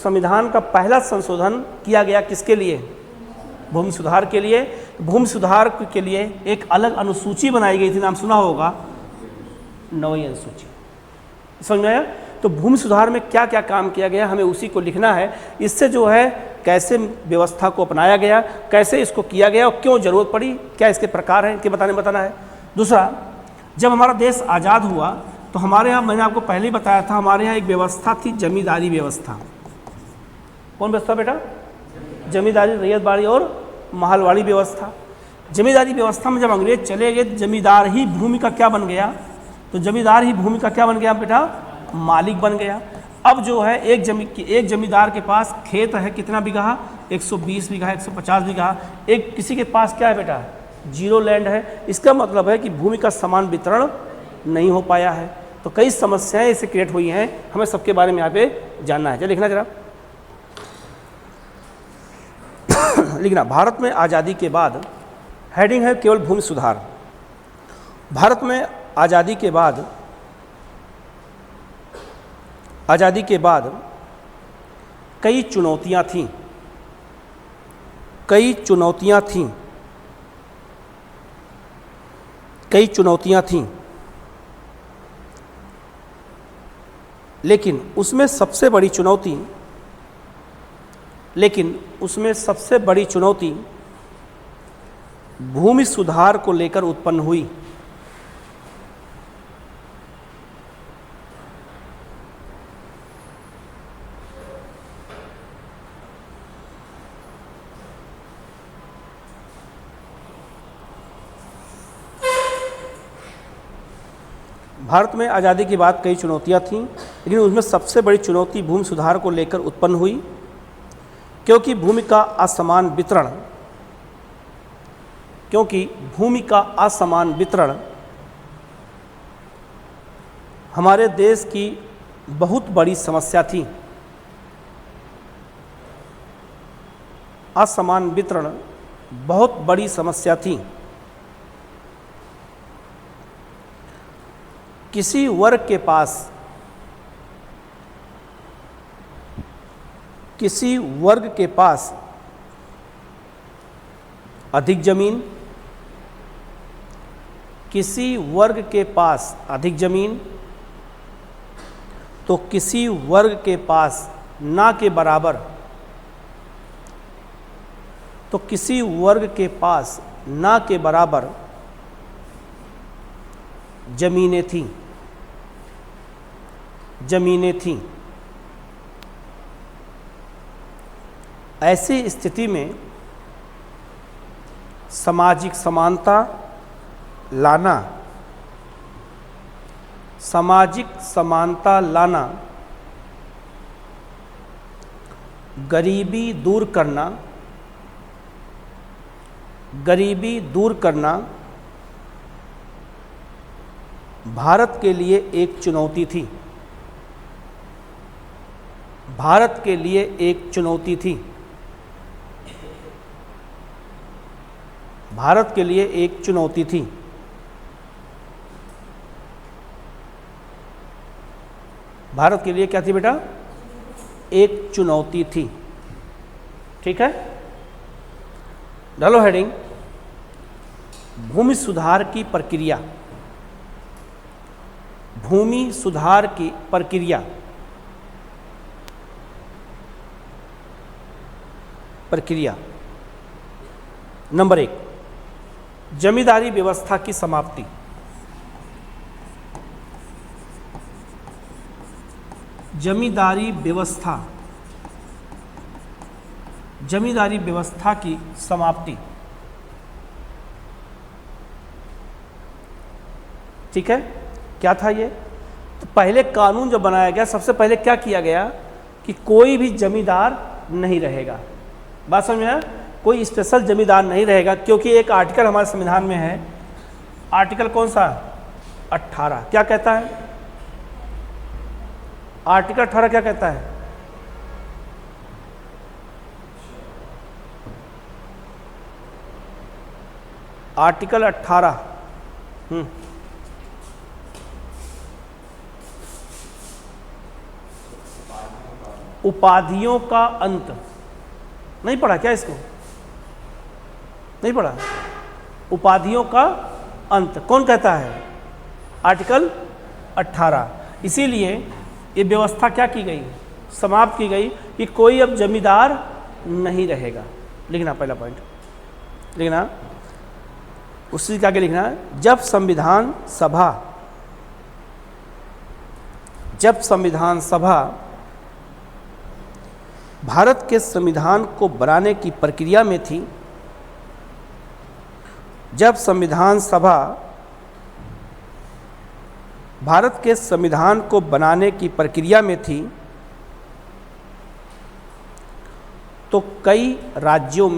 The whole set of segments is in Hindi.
संविधान का पहला संशोधन किया गया किसके लिए? भूमि सुधार के लिए। भूमि सुधार के लिए एक अलग अनुसूची बनाई गई थी, नाम सुना होगा, 9वीं अनुसूची। समझ में आया? तो भूमि सुधार में क्या क्या काम किया गया हमें उसी को लिखना है। इससे जो है कैसे व्यवस्था को अपनाया गया, कैसे इसको किया गया और क्यों जरूरत बताना पड़ी, क्या इसके प्रकार हैं, इनके बताना है। दूसरा, जब हमारा देश आज़ाद हुआ तो हमारे यहाँ, मैंने आपको पहले ही बताया था, हमारे यहाँ एक व्यवस्था थी, जमींदारी व्यवस्था। कौन व्यवस्था बेटा? जमींदारी, रैयतबाड़ी और महलवाड़ी व्यवस्था। जमींदारी व्यवस्था में जब अंग्रेज चले गए, जमींदार ही भूमि का क्या बन गया? तो जमींदार ही भूमि का क्या बन गया बेटा? मालिक बन गया। अब जो है एक जमींदार के पास खेत है, कितना बीघा? 120 बीघा, 150 बीघा। एक किसी के पास क्या है बेटा? जीरो लैंड है। इसका मतलब है कि भूमि का समान वितरण नहीं हो पाया है। तो कई समस्याएं इससे क्रिएट हुई हैं, हमें सबके बारे में यहाँ पे जानना है। चलिए लिखना जरा लिखना, भारत में आज़ादी के बाद, हेडिंग है केवल भूमि सुधार। भारत में आज़ादी के बाद कई चुनौतियां थीं, कई चुनौतियां थीं, लेकिन उसमें सबसे बड़ी चुनौती भूमि सुधार को लेकर उत्पन्न हुई। भारत में आज़ादी के बाद कई चुनौतियां थीं, लेकिन उसमें सबसे बड़ी चुनौती भूमि सुधार को लेकर उत्पन्न हुई, क्योंकि भूमि का असमान वितरण हमारे देश की बहुत बड़ी समस्या थी। असमान वितरण बहुत बड़ी समस्या थी। किसी वर्ग के पास अधिक जमीन, तो किसी वर्ग के पास ना के बराबर जमीनें थीं। ऐसी स्थिति में सामाजिक समानता लाना, गरीबी दूर करना भारत के लिए एक चुनौती थी। भारत के लिए क्या थी बेटा? एक चुनौती थी। ठीक है, डालो हेडिंग, भूमि सुधार की प्रक्रिया। प्रक्रिया नंबर 1, जमींदारी व्यवस्था की समाप्ति। जमींदारी व्यवस्था की समाप्ति। ठीक है, क्या था ये? तो पहले कानून जब बनाया गया, सबसे पहले क्या किया गया कि कोई भी जमींदार नहीं रहेगा। बात समझ में आया? कोई स्पेशल जमींदार नहीं रहेगा, क्योंकि एक आर्टिकल हमारे संविधान में है, आर्टिकल कौन सा? 18। क्या कहता है आर्टिकल 18? क्या कहता है? आर्टिकल 18 उपाधियों का अंत। नहीं पढ़ा क्या इसको? नहीं पढ़ा? उपाधियों का अंत कौन कहता है? आर्टिकल 18। इसीलिए ये व्यवस्था क्या की गई? समाप्त की गई कि कोई अब जमींदार नहीं रहेगा। लिखना पहला पॉइंट, लिखना, उसी के आगे लिखना है, जब संविधान सभा भारत के संविधान को बनाने की प्रक्रिया में थी, जब संविधान सभा भारत के संविधान को बनाने की प्रक्रिया में थी, तो कई राज्यों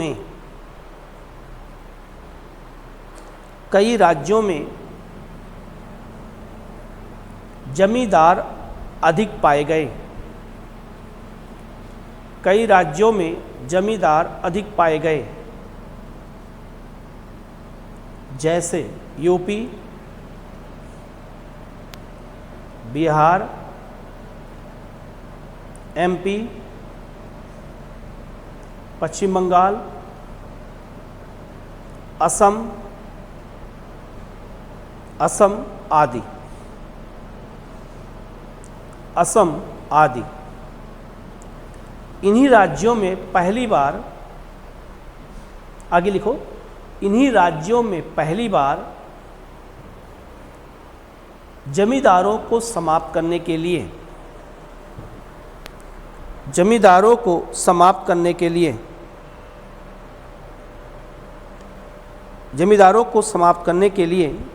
में जमींदार अधिक पाए गए। कई राज्यों में जमींदार अधिक पाए गए, जैसे यूपी, बिहार, एमपी, पश्चिम बंगाल, असम आदि। इन्हीं राज्यों में पहली बार, आगे लिखो, इन्हीं राज्यों में पहली बार जमींदारों को समाप्त करने के लिए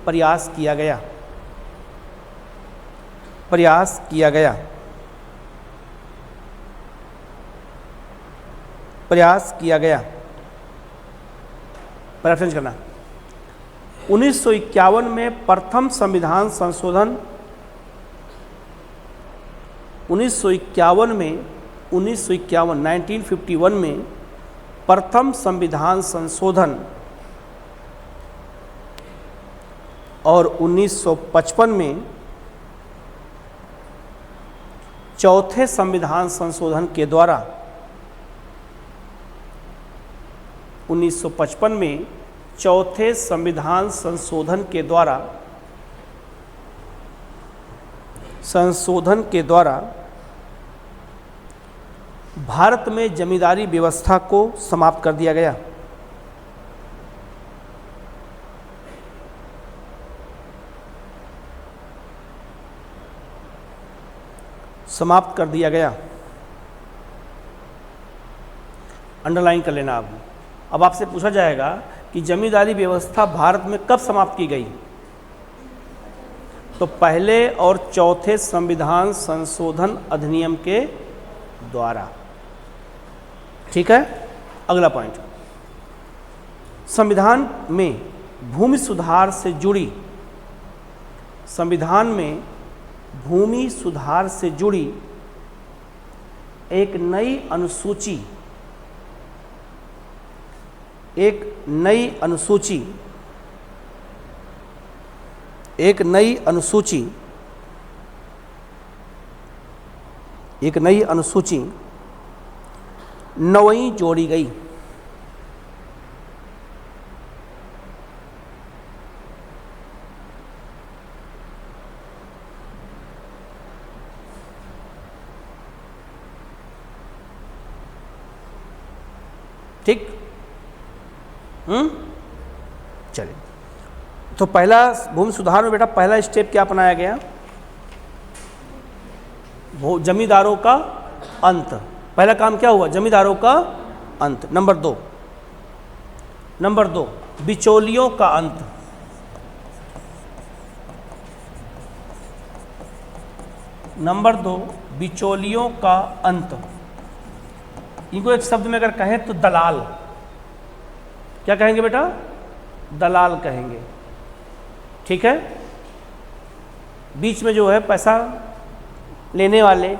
प्रयास किया गया। रेफरेंस करना। 1951 में प्रथम संविधान संशोधन 1951 में प्रथम संविधान संशोधन और 1955 में चौथे संविधान संशोधन के द्वारा 1955 में चौथे संविधान संशोधन के द्वारा भारत में जमींदारी व्यवस्था को समाप्त कर दिया गया। अंडरलाइन कर लेना। अब आपसे पूछा जाएगा कि जमींदारी व्यवस्था भारत में कब समाप्त की गई? तो पहले और चौथे संविधान संशोधन अधिनियम के द्वारा। ठीक है, अगला पॉइंट, संविधान में भूमि सुधार से जुड़ी एक नई अनुसूची 9वीं जोड़ी गई। ठीक, चलिए, तो पहला भूमि सुधार में बेटा पहला स्टेप क्या अपनाया गया? जमींदारों का अंत। पहला काम क्या हुआ? जमींदारों का अंत। नंबर दो बिचौलियों का अंत। बिचौलियों का अंत। इनको एक शब्द में अगर कहें तो दलाल। क्या कहेंगे बेटा? दलाल कहेंगे। ठीक है, बीच में जो है पैसा लेने वाले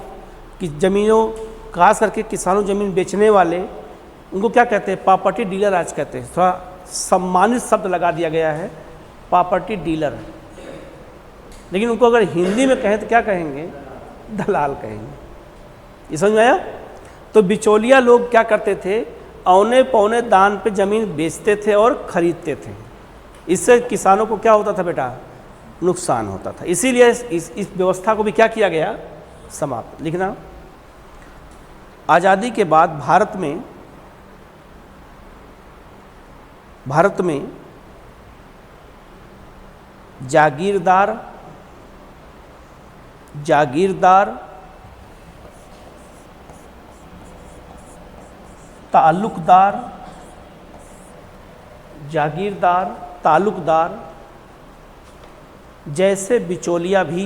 कि जमीनों, खास करके किसानों जमीन बेचने वाले, उनको क्या कहते हैं? प्रॉपर्टी डीलर आज कहते हैं। थोड़ा सम्मानित शब्द लगा दिया गया है, प्रॉपर्टी डीलर। लेकिन उनको अगर हिंदी में कहें तो क्या कहेंगे? दलाल कहेंगे। ये समझ में आया? तो बिचौलिया लोग क्या करते थे, औने पौने दान पे ज़मीन बेचते थे और ख़रीदते थे। इससे किसानों को क्या होता था बेटा, नुकसान होता था। इसीलिए इस व्यवस्था को भी क्या किया गया, समाप्त। लिखना, आज़ादी के बाद भारत में जागीरदार ताल्लुकदार जैसे बिचौलिया भी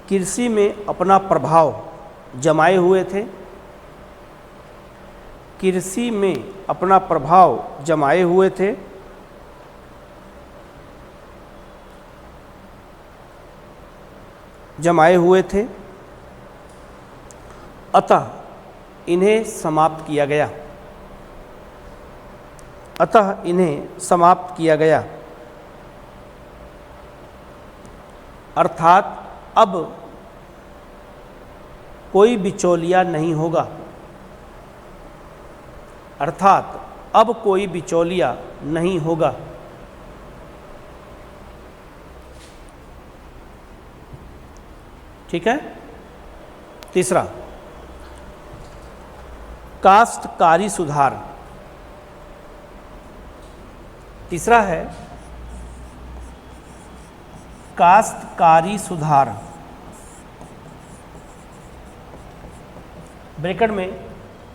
कृषि में अपना प्रभाव जमाए हुए थे। अतः इन्हें समाप्त किया गया। अर्थात अब कोई बिचौलिया नहीं होगा। ठीक है। तीसरा, काश्तकारी सुधार। तीसरा है काश्तकारी सुधार। ब्रैकेट में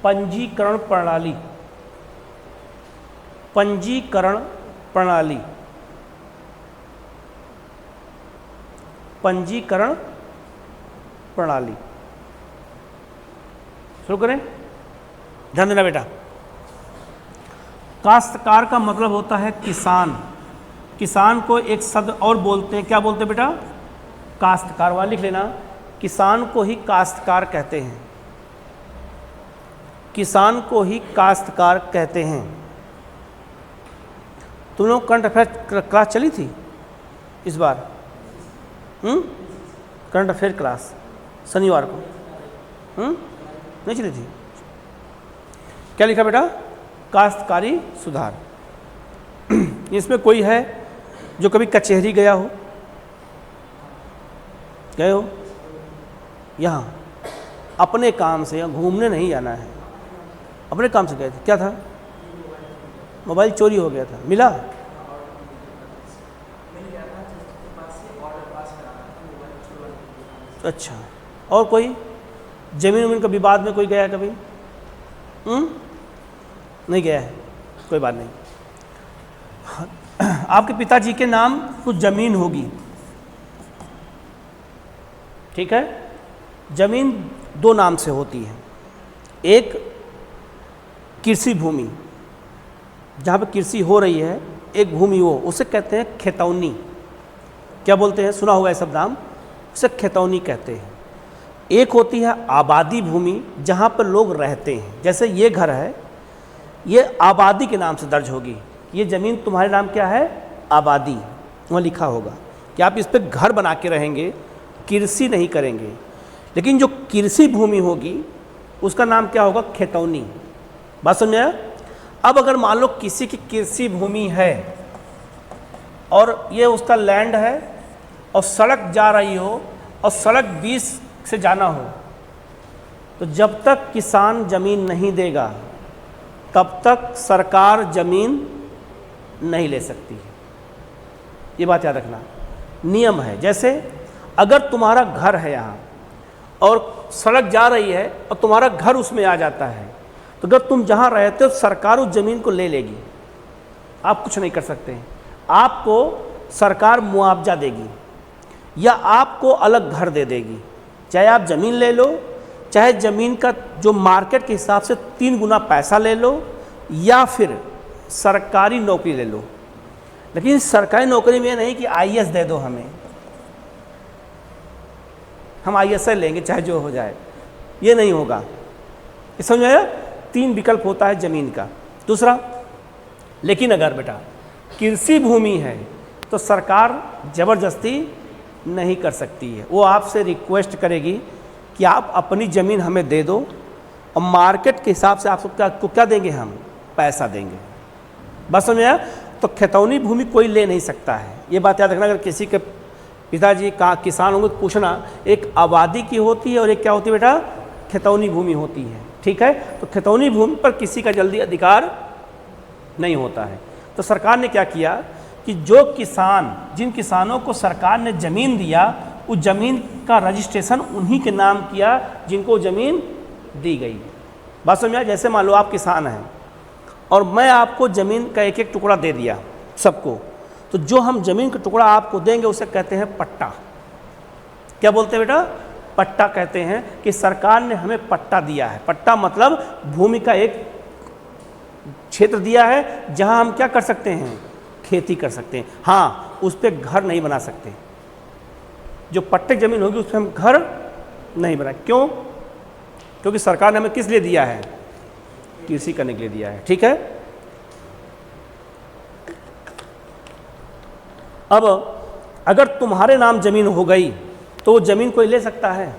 पंजीकरण प्रणाली। शुरू करें, ध्यान देना बेटा। काश्तकार का मतलब होता है किसान को एक शब्द और बोलते हैं, क्या बोलते हैं बेटा, काश्तकार। वाला लिख लेना, किसान को ही काश्तकार कहते हैं। तुम लोग करंट अफेयर क्लास चली थी इस बार? करंट अफेयर क्लास शनिवार को नहीं चली थी? क्या लिखा बेटा, काश्तकारी सुधार। इसमें कोई है जो कभी कचहरी गए हो? यहाँ अपने काम से, यहाँ घूमने नहीं जाना है, अपने काम से गए थे। क्या था? मोबाइल चोरी हो गया था, मिला? अच्छा, और कोई जमीन का विवाद में कोई गया कभी? नहीं गया है, कोई बात नहीं। आपके पिताजी के नाम कुछ जमीन होगी, ठीक है? जमीन दो नाम से होती है। एक कृषि भूमि, जहाँ पे कृषि हो रही है, एक भूमि वो, उसे कहते हैं खेतौनी। क्या बोलते हैं, सुना होगा ये सब नाम, उसे खेतौनी कहते हैं। एक होती है आबादी भूमि, जहाँ पर लोग रहते हैं। जैसे ये घर है, ये आबादी के नाम से दर्ज होगी। ये ज़मीन तुम्हारे नाम क्या है? आबादी। वहाँ लिखा होगा कि आप इस पर घर बना के रहेंगे, कृषि नहीं करेंगे। लेकिन जो कृषि भूमि होगी उसका नाम क्या होगा? खेतौनी। बात समझ आया? अब अगर मान लो किसी की कृषि भूमि है और ये उसका लैंड है और सड़क जा रही हो और सड़क 20 से जाना हो, तो जब तक किसान ज़मीन नहीं देगा तब तक सरकार ज़मीन नहीं ले सकती है। ये बात याद रखना, नियम है। जैसे अगर तुम्हारा घर है यहाँ और सड़क जा रही है और तुम्हारा घर उसमें आ जाता है, तो अगर तुम जहाँ रहते हो सरकार उस ज़मीन को ले लेगी, आप कुछ नहीं कर सकते हैं। आपको सरकार मुआवजा देगी या आपको अलग घर दे देगी। चाहे आप ज़मीन ले लो, चाहे ज़मीन का जो मार्केट के हिसाब से 3 गुना पैसा ले लो, या फिर सरकारी नौकरी ले लो। लेकिन सरकारी नौकरी में नहीं कि आईएएस दे दो हमें, हम आईएएस लेंगे चाहे जो हो जाए, ये नहीं होगा। समझ आया? 3 विकल्प होता है ज़मीन का। दूसरा, लेकिन अगर बेटा कृषि भूमि है तो सरकार ज़बरदस्ती नहीं कर सकती है। वो आपसे रिक्वेस्ट करेगी कि आप अपनी ज़मीन हमें दे दो और मार्केट के हिसाब से आपको क्या देंगे, हम पैसा देंगे। बस समझ आया? तो खेतौनी भूमि कोई ले नहीं सकता है, ये बात याद रखना। अगर किसी के पिताजी का किसान होंगे तो पूछना, एक आबादी की होती है और एक क्या होती है बेटा, खेतौनी भूमि होती है। ठीक है, तो खेतौनी भूमि पर किसी का जल्दी अधिकार नहीं होता है। तो सरकार ने क्या किया कि जो किसान, जिन किसानों को सरकार ने ज़मीन दिया, उस ज़मीन का रजिस्ट्रेशन उन्हीं के नाम किया जिनको ज़मीन दी गई। बात समझ में आया? जैसे मान लो आप किसान हैं और मैं आपको ज़मीन का एक एक टुकड़ा दे दिया सबको, तो जो हम ज़मीन का टुकड़ा आपको देंगे उसे कहते हैं पट्टा। क्या बोलते हैं बेटा? पट्टा कहते हैं कि सरकार ने हमें पट्टा दिया है। पट्टा मतलब भूमि का एक क्षेत्र दिया है जहां हम क्या कर सकते हैं, खेती कर सकते हैं। हाँ, उस पर घर नहीं बना सकते। जो पट्टे ज़मीन होगी उस पर हम घर नहीं बना। क्यों? क्योंकि सरकार ने हमें किस लिए दिया है, कृषि करने के लिए दिया है। ठीक है, अब अगर तुम्हारे नाम ज़मीन हो गई तो वो ज़मीन कोई ले सकता है?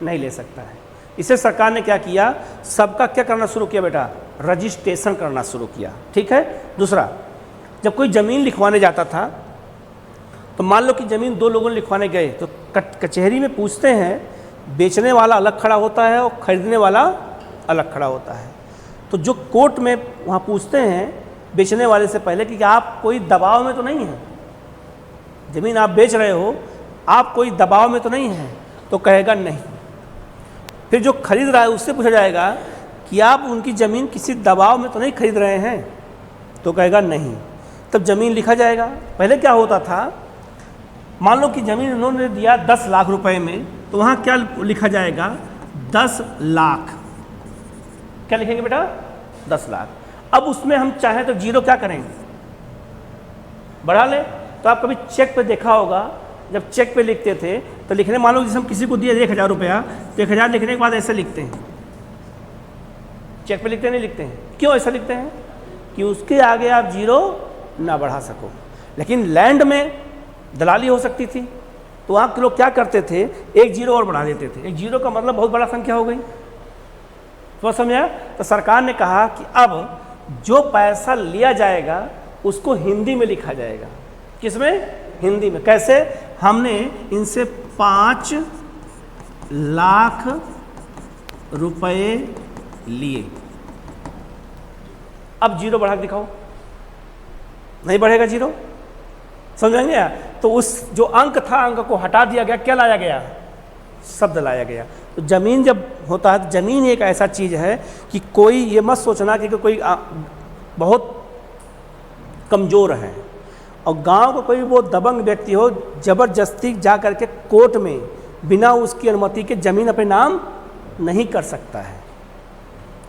नहीं ले सकता है। इसे सरकार ने क्या किया, सबका क्या करना शुरू किया बेटा, रजिस्ट्रेशन करना शुरू किया। ठीक है। दूसरा, जब कोई ज़मीन लिखवाने जाता था तो मान लो कि ज़मीन दो लोगों ने लिखवाने गए तो कचहरी में पूछते हैं, बेचने वाला अलग खड़ा होता है और ख़रीदने वाला अलग खड़ा होता है। तो जो कोर्ट में वहाँ पूछते हैं बेचने वाले से पहले कि आप कोई दबाव में तो नहीं हैं, ज़मीन आप बेच रहे हो, आप कोई दबाव में तो नहीं हैं? तो कहेगा नहीं। फिर जो खरीद रहा है उससे पूछा जाएगा कि आप उनकी ज़मीन किसी दबाव में तो नहीं खरीद रहे हैं? तो कहेगा नहीं। तब ज़मीन लिखा जाएगा। पहले क्या होता था, मान लो कि ज़मीन उन्होंने दिया 10 लाख रुपए में, तो वहाँ क्या लिखा जाएगा, 10 लाख। क्या लिखेंगे बेटा, 10 लाख। अब उसमें हम चाहें तो जीरो क्या करेंगे, बढ़ा लें। तो आप कभी चेक पे देखा होगा, जब चेक पे लिखते थे तो लिखने, मान लो जैसे हम किसी को दिए 1000 रुपया, तो 1000 लिखने के बाद ऐसे लिखते हैं, चेक पे लिखते नहीं लिखते हैं। क्यों ऐसा लिखते हैं? कि उसके आगे आप जीरो ना बढ़ा सको। लेकिन लैंड में दलाली हो सकती थी, तो वहाँ के लोग क्या करते थे, एक जीरो और बढ़ा देते थे। एक जीरो का मतलब बहुत बड़ा संख्या हो गई। तो समझा? तो सरकार ने कहा कि अब जो पैसा लिया जाएगा उसको हिंदी में लिखा जाएगा। किसमें? हिंदी में। कैसे? हमने इनसे 5 लाख रुपए लिए। अब जीरो बढ़ा के दिखाओ, नहीं बढ़ेगा जीरो। समझेंगे? तो उस जो अंक था, अंक को हटा दिया गया, क्या लाया गया, शब्द लाया गया। तो ज़मीन जब होता है, तो ज़मीन एक ऐसा चीज़ है कि कोई ये मत सोचना कि कोई बहुत कमज़ोर है और गांव का कोई वो दबंग व्यक्ति हो, ज़बरदस्ती जा करके कोर्ट में बिना उसकी अनुमति के ज़मीन अपने नाम नहीं कर सकता है।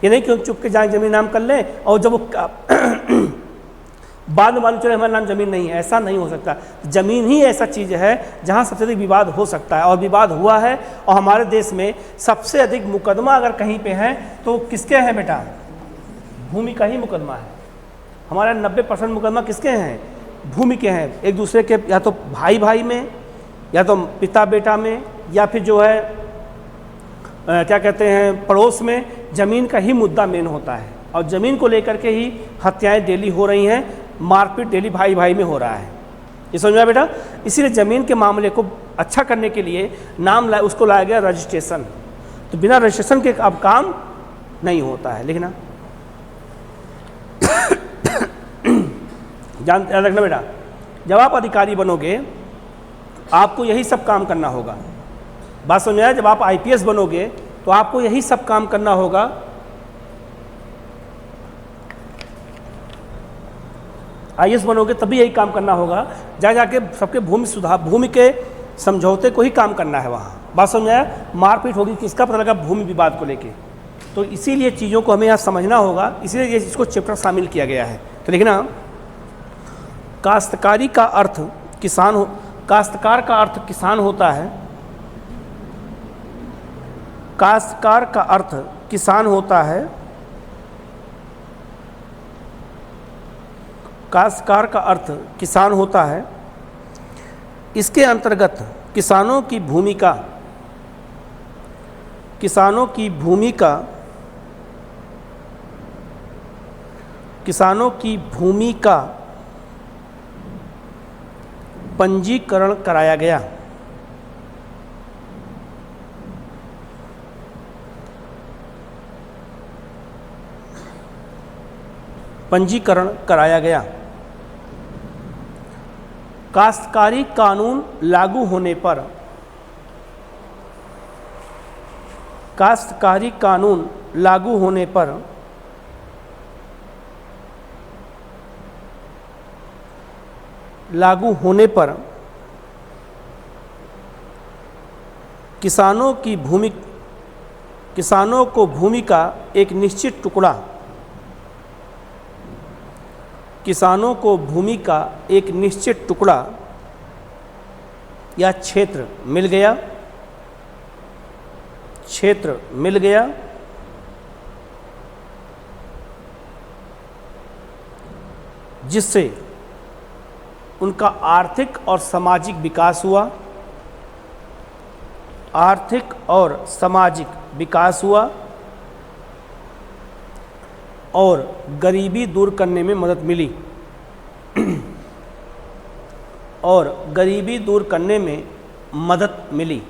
ये नहीं कि हम चुप के जाए ज़मीन नाम कर लें और जब वो बाद में मालूम चले हमारा नाम ज़मीन नहीं है, ऐसा नहीं हो सकता। ज़मीन ही ऐसा चीज़ है जहाँ सबसे अधिक विवाद हो सकता है, और विवाद हुआ है। और हमारे देश में सबसे अधिक मुकदमा अगर कहीं पे है तो किसके हैं बेटा, भूमि का ही मुकदमा है। हमारा 90% मुकदमा किसके हैं, भूमि के हैं। एक दूसरे के या तो भाई भाई में, या तो पिता बेटा में, या फिर जो है क्या कहते हैं पड़ोस में, ज़मीन का ही मुद्दा मेन होता है। और ज़मीन को लेकर के ही हत्याएं डेली हो रही हैं, मारपीट डेली भाई भाई में हो रहा है। ये समझ में आया बेटा? इसीलिए ज़मीन के मामले को अच्छा करने के लिए उसको लाया गया रजिस्ट्रेशन। तो बिना रजिस्ट्रेशन के अब काम नहीं होता है। लिखना याद रखना बेटा, जब आप अधिकारी बनोगे आपको यही सब काम करना होगा। बात समझ में आया? जब आप IPS बनोगे तो आपको यही सब काम करना होगा। IAS बनोगे तभी यही काम करना होगा। जा जाके सबके भूमि के समझौते को ही काम करना है वहाँ। बात समझ में आया? मारपीट होगी किसका पता लगा, भूमि विवाद को लेके। तो इसीलिए चीज़ों को हमें यहाँ समझना होगा, इसीलिए इसको चैप्टर शामिल किया गया है। तो लिखना, काश्तकारी का अर्थ किसान हो, काश्तकार का अर्थ किसान होता है। काश्तकार का अर्थ किसान होता है काश्तकार का अर्थ किसान होता है। इसके अंतर्गत किसानों की भूमिका पंजीकरण कराया गया। पंजीकरण कराया गया। काश्तकारी कानून लागू होने पर किसानों को भूमि का एक निश्चित टुकड़ा या क्षेत्र मिल गया जिससे उनका आर्थिक और सामाजिक विकास हुआ और गरीबी दूर करने में मदद मिली।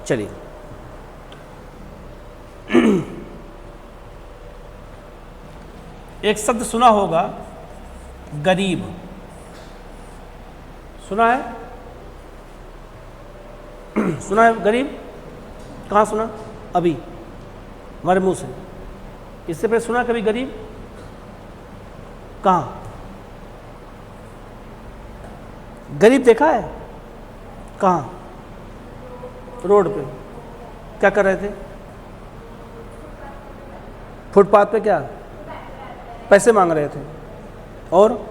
चलिए एक शब्द सुना होगा, गरीब। सुना है? सुना है गरीब? कहाँ सुना? अभी हमारे मुंह से। इससे पहले सुना कभी गरीब? कहाँ? गरीब देखा है? कहाँ? रोड पे क्या कर रहे थे? फुटपाथ पे क्या पैसे मांग रहे थे। और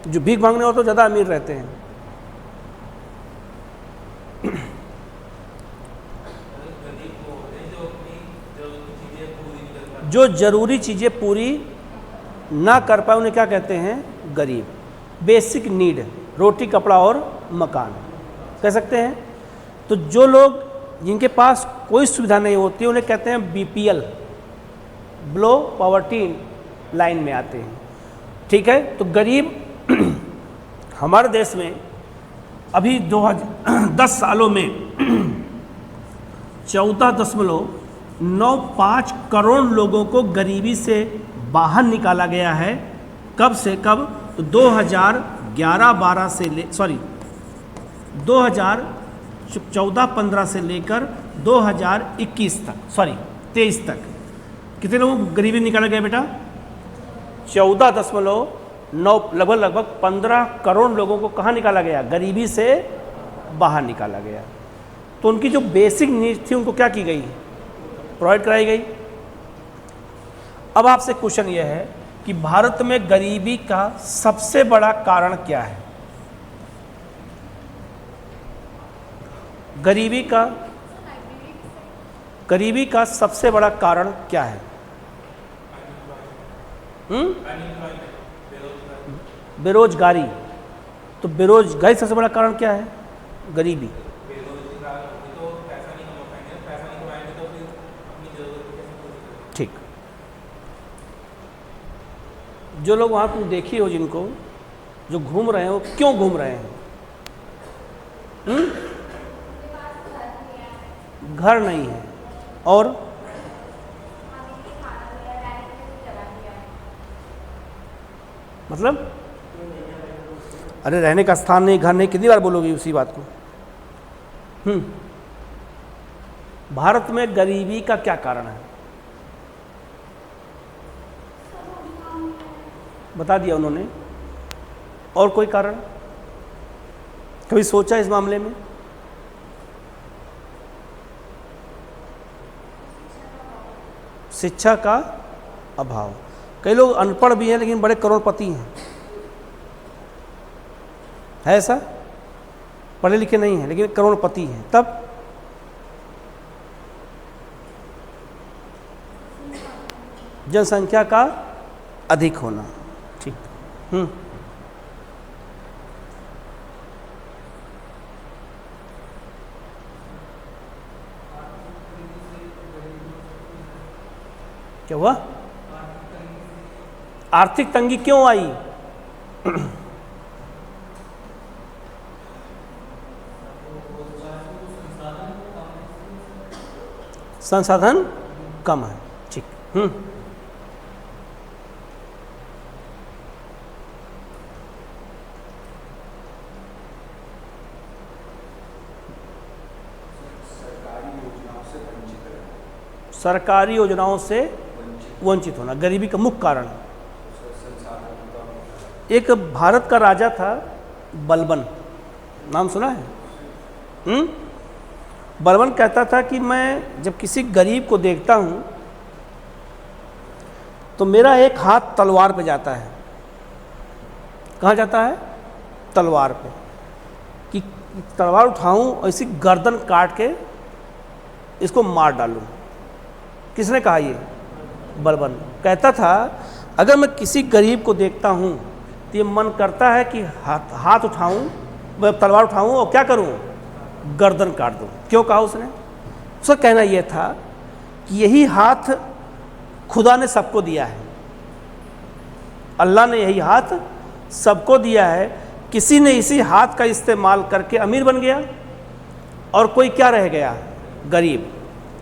जो भीख मांगने और तो ज़्यादा अमीर रहते हैं। जो जरूरी चीज़ें पूरी ना कर पाए उन्हें क्या कहते हैं? गरीब। बेसिक नीड, रोटी कपड़ा और मकान कह सकते हैं। तो जो लोग जिनके पास कोई सुविधा नहीं होती उन्हें कहते हैं बीपीएल, बिलो पॉवर्टी लाइन में आते हैं। ठीक है, तो गरीब हमारे देश में अभी 10 सालों में 14.95 करोड़ लोगों को गरीबी से बाहर निकाला गया है। कब से कब? तो 2011-12 से 2014-15 से लेकर 23 तक कितने लोगों को गरीबी निकाला गया बेटा? 14.9 लगभग 15 करोड़ लोगों को कहाँ निकाला गया? गरीबी से बाहर निकाला गया। तो उनकी जो बेसिक नीड्स थी उनको क्या की गई? प्रोवाइड कराई गई। अब आपसे क्वेश्चन यह है कि भारत में गरीबी का सबसे बड़ा कारण क्या है? गरीबी का सबसे बड़ा कारण क्या है? बेरोजगारी। तो बेरोजगारी सबसे बड़ा कारण क्या है? गरीबी। ठीक। जो लोग वहाँ तुम देखी हो, जिनको जो घूम रहे हैं, वो क्यों घूम रहे हैं? घर नहीं है और मतलब अरे रहने का स्थान नहीं, घर नहीं, कितनी बार बोलोगे उसी बात को? भारत में गरीबी का क्या कारण है? बता दिया उन्होंने। और कोई कारण कभी सोचा इस मामले में? शिक्षा का अभाव। कई लोग अनपढ़ भी हैं लेकिन बड़े करोड़पति हैं, है ऐसा? पढ़े लिखे नहीं हैं लेकिन करोड़पति हैं। तब जनसंख्या का अधिक होना। ठीक। क्या हुआ? आर्थिक तंगी क्यों आई? संसाधन कम है। ठीक। सरकारी योजनाओं से वंचित होना गरीबी का मुख्य कारण है। एक भारत का राजा था बलबन, नाम सुना है? बलबन कहता था कि मैं जब किसी गरीब को देखता हूँ तो मेरा एक हाथ तलवार पे जाता है। कहाँ जाता है? तलवार पे, कि तलवार उठाऊं और इसी गर्दन काट के इसको मार डालूं। किसने कहा? ये बलबन कहता था अगर मैं किसी गरीब को देखता हूँ तो ये मन करता है कि हाथ उठाऊं, तलवार उठाऊं और क्या करूं? गर्दन काट दूं। क्यों कहा उसने? उसका कहना यह था कि यही हाथ खुदा ने सबको दिया है, अल्लाह ने यही हाथ सबको दिया है। किसी ने इसी हाथ का इस्तेमाल करके अमीर बन गया और कोई क्या रह गया? गरीब।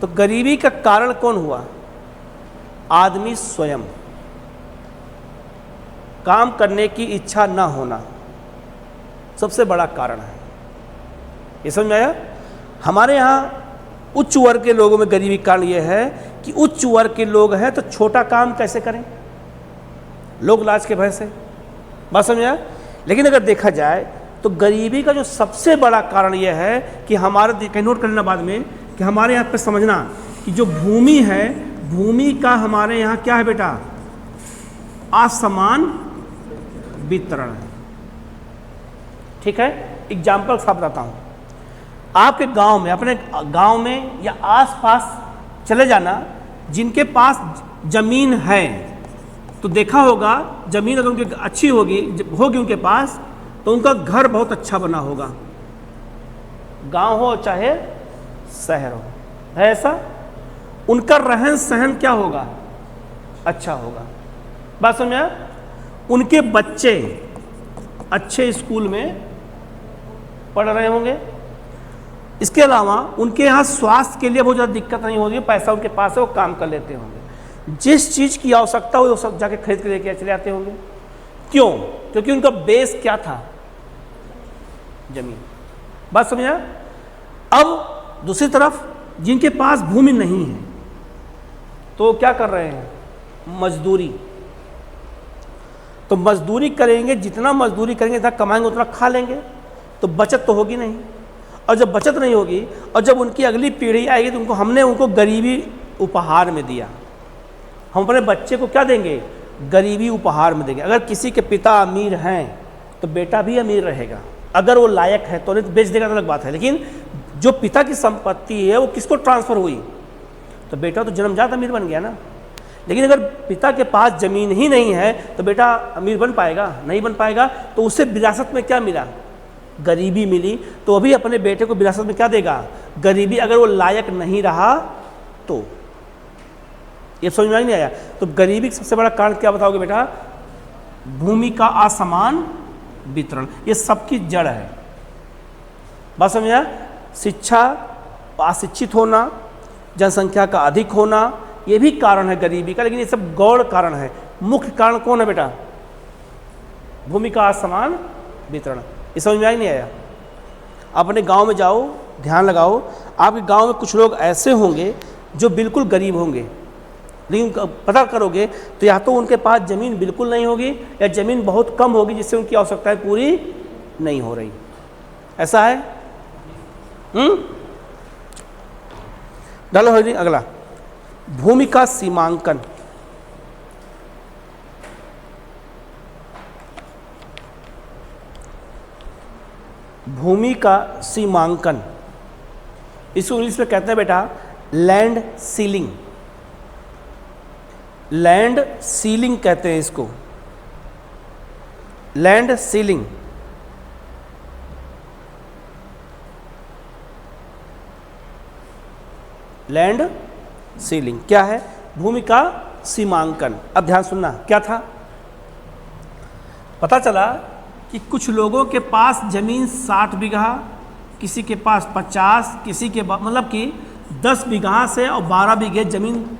तो गरीबी का कारण कौन हुआ? आदमी स्वयं। काम करने की इच्छा न होना सबसे बड़ा कारण है। ये समझ में आया? हमारे यहाँ उच्च वर्ग के लोगों में गरीबी का कारण यह है कि उच्च वर्ग के लोग हैं तो छोटा काम कैसे करें? लोग लाज के भय से। बात समझ आया? लेकिन अगर देखा जाए तो गरीबी का जो सबसे बड़ा कारण यह है कि हमारे, कहीं नोट करना बाद में, कि हमारे यहाँ पे समझना कि जो भूमि है, भूमि का हमारे यहाँ क्या है बेटा? असमान वितरण है। ठीक है? एग्जाम्पल साफ बताता हूँ। आपके गांव में, अपने गांव में या आसपास चले जाना, जिनके पास जमीन है तो देखा होगा जमीन अगर उनकी अच्छी होगी उनके पास तो उनका घर बहुत अच्छा बना होगा, गांव हो चाहे शहर हो। है ऐसा? उनका रहन सहन क्या होगा? अच्छा होगा। बात समझ में? उनके बच्चे अच्छे स्कूल में पढ़ रहे होंगे। इसके अलावा उनके यहाँ स्वास्थ्य के लिए बहुत ज़्यादा दिक्कत नहीं होगी, पैसा उनके पास है, वो काम कर लेते होंगे। जिस चीज़ की आवश्यकता हो वो सब जाके खरीद के लेके चले आते होंगे। क्यों? क्योंकि उनका बेस क्या था? जमीन। बात समझ आया? अब दूसरी तरफ जिनके पास भूमि नहीं है तो क्या कर रहे हैं? मजदूरी। तो मजदूरी करेंगे, जितना मजदूरी करेंगे जितना कमाएंगे उतना खा लेंगे, तो बचत तो होगी नहीं। और जब बचत नहीं होगी और जब उनकी अगली पीढ़ी आएगी तो हमने उनको गरीबी उपहार में दिया। हम अपने बच्चे को क्या देंगे? गरीबी उपहार में देंगे। अगर किसी के पिता अमीर हैं तो बेटा भी अमीर रहेगा, अगर वो लायक है तो। नहीं तो बेच देगा तो अलग बात है। लेकिन जो पिता की संपत्ति है वो किसको ट्रांसफर हुई? तो बेटा तो जन्मजात अमीर बन गया ना। लेकिन अगर पिता के पास जमीन ही नहीं है तो बेटा अमीर बन पाएगा? नहीं बन पाएगा। तो उसे विरासत में क्या मिला? गरीबी मिली। तो अभी अपने बेटे को विरासत में क्या देगा? गरीबी। अगर वो लायक नहीं रहा तो ये समझ में नहीं आया? तो गरीबी का सबसे बड़ा कारण क्या बताओगे बेटा? भूमि का असमान वितरण। ये सबकी जड़ है। बात समझा? शिक्षा, अशिक्षित होना, जनसंख्या का अधिक होना, ये भी कारण है गरीबी का। लेकिन ये सब गौण कारण है। मुख्य कारण कौन है बेटा? भूमि का असमान वितरण। ये समझ में नहीं आया? अपने गांव में जाओ, ध्यान लगाओ, आपके गांव में कुछ लोग ऐसे होंगे जो बिल्कुल गरीब होंगे, लेकिन पता करोगे तो या तो उनके पास ज़मीन बिल्कुल नहीं होगी या ज़मीन बहुत कम होगी जिससे उनकी आवश्यकताएं पूरी नहीं हो रही। ऐसा है? डालो हो। अगला, भूमि का सीमांकन। भूमि का सीमांकन, इसको इंग्लिश में कहते हैं बेटा लैंड सीलिंग। लैंड सीलिंग कहते हैं इसको, लैंड सीलिंग। लैंड सीलिंग क्या है? भूमि का सीमांकन। अब ध्यान सुनना, क्या था? पता चला कि कुछ लोगों के पास जमीन 60 बीघा, किसी के पास 50, किसी के मतलब कि 10 बीघा से और 12 बीघे जमीन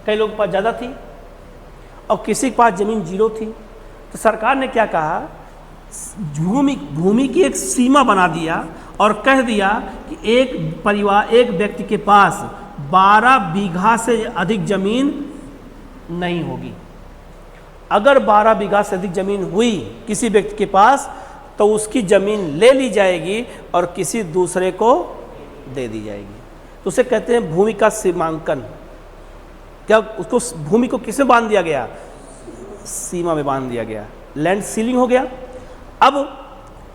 कई लोगों के पास ज़्यादा थी, और किसी के पास जमीन 0 थी। तो सरकार ने क्या कहा, भूमि की एक सीमा बना दिया और कह दिया कि एक परिवार, एक व्यक्ति के पास 12 बीघा से अधिक जमीन नहीं होगी। अगर 12 बीघा से अधिक जमीन हुई किसी व्यक्ति के पास, तो उसकी जमीन ले ली जाएगी और किसी दूसरे को दे दी जाएगी। तो उसे कहते हैं भूमि का सीमांकन। क्या उसको, भूमि को किसमें बांध दिया गया? सीमा में बांध दिया गया, लैंड सीलिंग हो गया। अब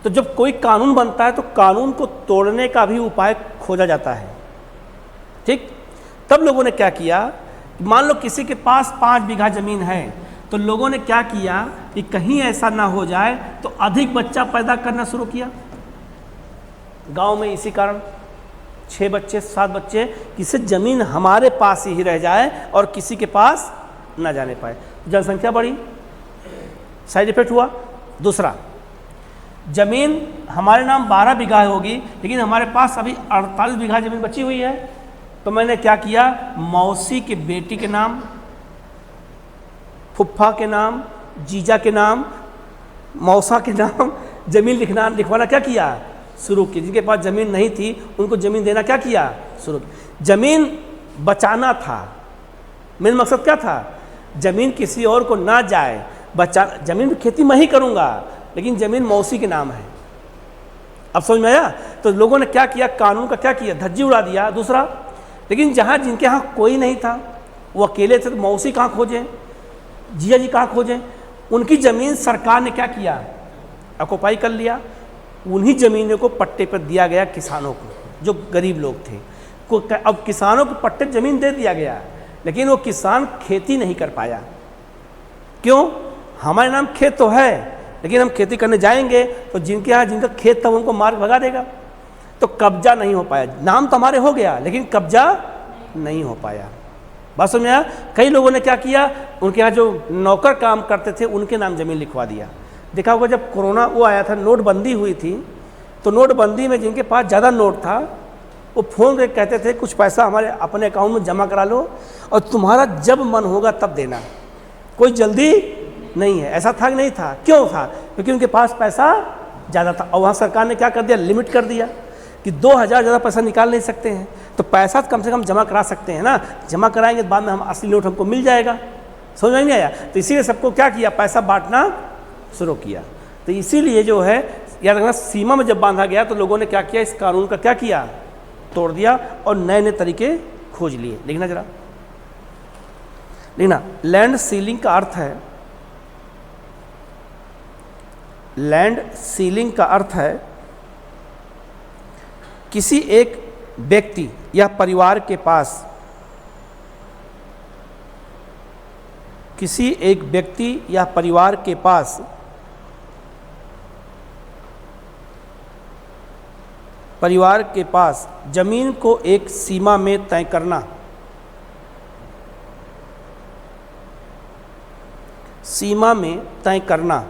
तो जब कोई कानून बनता है तो कानून को तोड़ने का भी उपाय खोजा जाता है, ठीक? तब लोगों ने क्या किया, मान लो किसी के पास 5 बीघा जमीन है, तो लोगों ने क्या किया कि कहीं ऐसा ना हो जाए तो अधिक बच्चा पैदा करना शुरू किया गांव में। इसी कारण 6 बच्चे, 7 बच्चे, किसी जमीन हमारे पास ही रह जाए और किसी के पास ना जाने पाए। जनसंख्या बढ़ी, साइड इफेक्ट हुआ। दूसरा, जमीन हमारे नाम 12 बीघा होगी, लेकिन हमारे पास अभी 48 बीघा जमीन बची हुई है। तो मैंने क्या किया, मौसी के बेटी के नाम, फुफ्फा के नाम, जीजा के नाम, मौसा के नाम जमीन लिखवाना क्या किया, शुरू किया। जिनके पास जमीन नहीं थी उनको जमीन देना क्या किया, शुरू किया। जमीन बचाना था, मेन मकसद क्या था, जमीन किसी और को ना जाए, जमीन खेती मैं ही करूँगा, लेकिन जमीन मौसी के नाम है। अब समझ में आया? तो लोगों ने क्या किया, कानून का क्या किया, धज्जी उड़ा दिया। दूसरा, लेकिन जहाँ जिनके यहाँ कोई नहीं था, वो अकेले थे, तो मौसी कहाँ खोजें, जिया जी कहाँ खोजें? उनकी ज़मीन सरकार ने क्या किया, ऑक्युपाई कर लिया। उन्हीं ज़मीनों को पट्टे पर दिया गया किसानों को, जो गरीब लोग थे। अब किसानों को पट्टे ज़मीन दे दिया गया, लेकिन वो किसान खेती नहीं कर पाया। क्यों? हमारे नाम खेत तो है, लेकिन हम खेती करने जाएंगे तो जिनके यहाँ जिनका खेत था उनको मार भगा देगा, तो कब्जा नहीं हो पाया। नाम तो हमारे हो गया, लेकिन कब्जा नहीं हो पाया। बात समझ में आया? कई लोगों ने क्या किया, उनके यहाँ जो नौकर काम करते थे उनके नाम ज़मीन लिखवा दिया। देखा होगा जब कोरोना वो आया था, नोटबंदी हुई थी, तो नोटबंदी में जिनके पास ज़्यादा नोट था वो फ़ोन करके कहते थे कुछ पैसा हमारे अपने अकाउंट में जमा करा लो और तुम्हारा जब मन होगा तब देना, कोई जल्दी नहीं है। ऐसा था कि नहीं था? क्यों था? क्योंकि उनके पास पैसा ज़्यादा था। और वहाँ सरकार ने क्या कर दिया, लिमिट कर दिया कि 2000 ज़्यादा पैसा निकाल नहीं सकते हैं, तो पैसा कम से कम जमा करा सकते हैं ना, जमा कराएंगे तो बाद में हम असली नोट हमको मिल जाएगा। समझ में नहीं आया? तो इसीलिए सबको क्या किया, पैसा बांटना शुरू किया। तो इसीलिए जो है याद रखना, सीमा में जब बांधा गया तो लोगों ने क्या किया, इस कानून का क्या किया, तोड़ दिया और नए नए तरीके खोज लिए। लिखना जरा, लिखना। लैंड सीलिंग का अर्थ है, लैंड सीलिंग का अर्थ है किसी एक व्यक्ति या परिवार के पास, किसी एक व्यक्ति या परिवार के पास जमीन को एक सीमा में तय करना, सीमा में तय करना।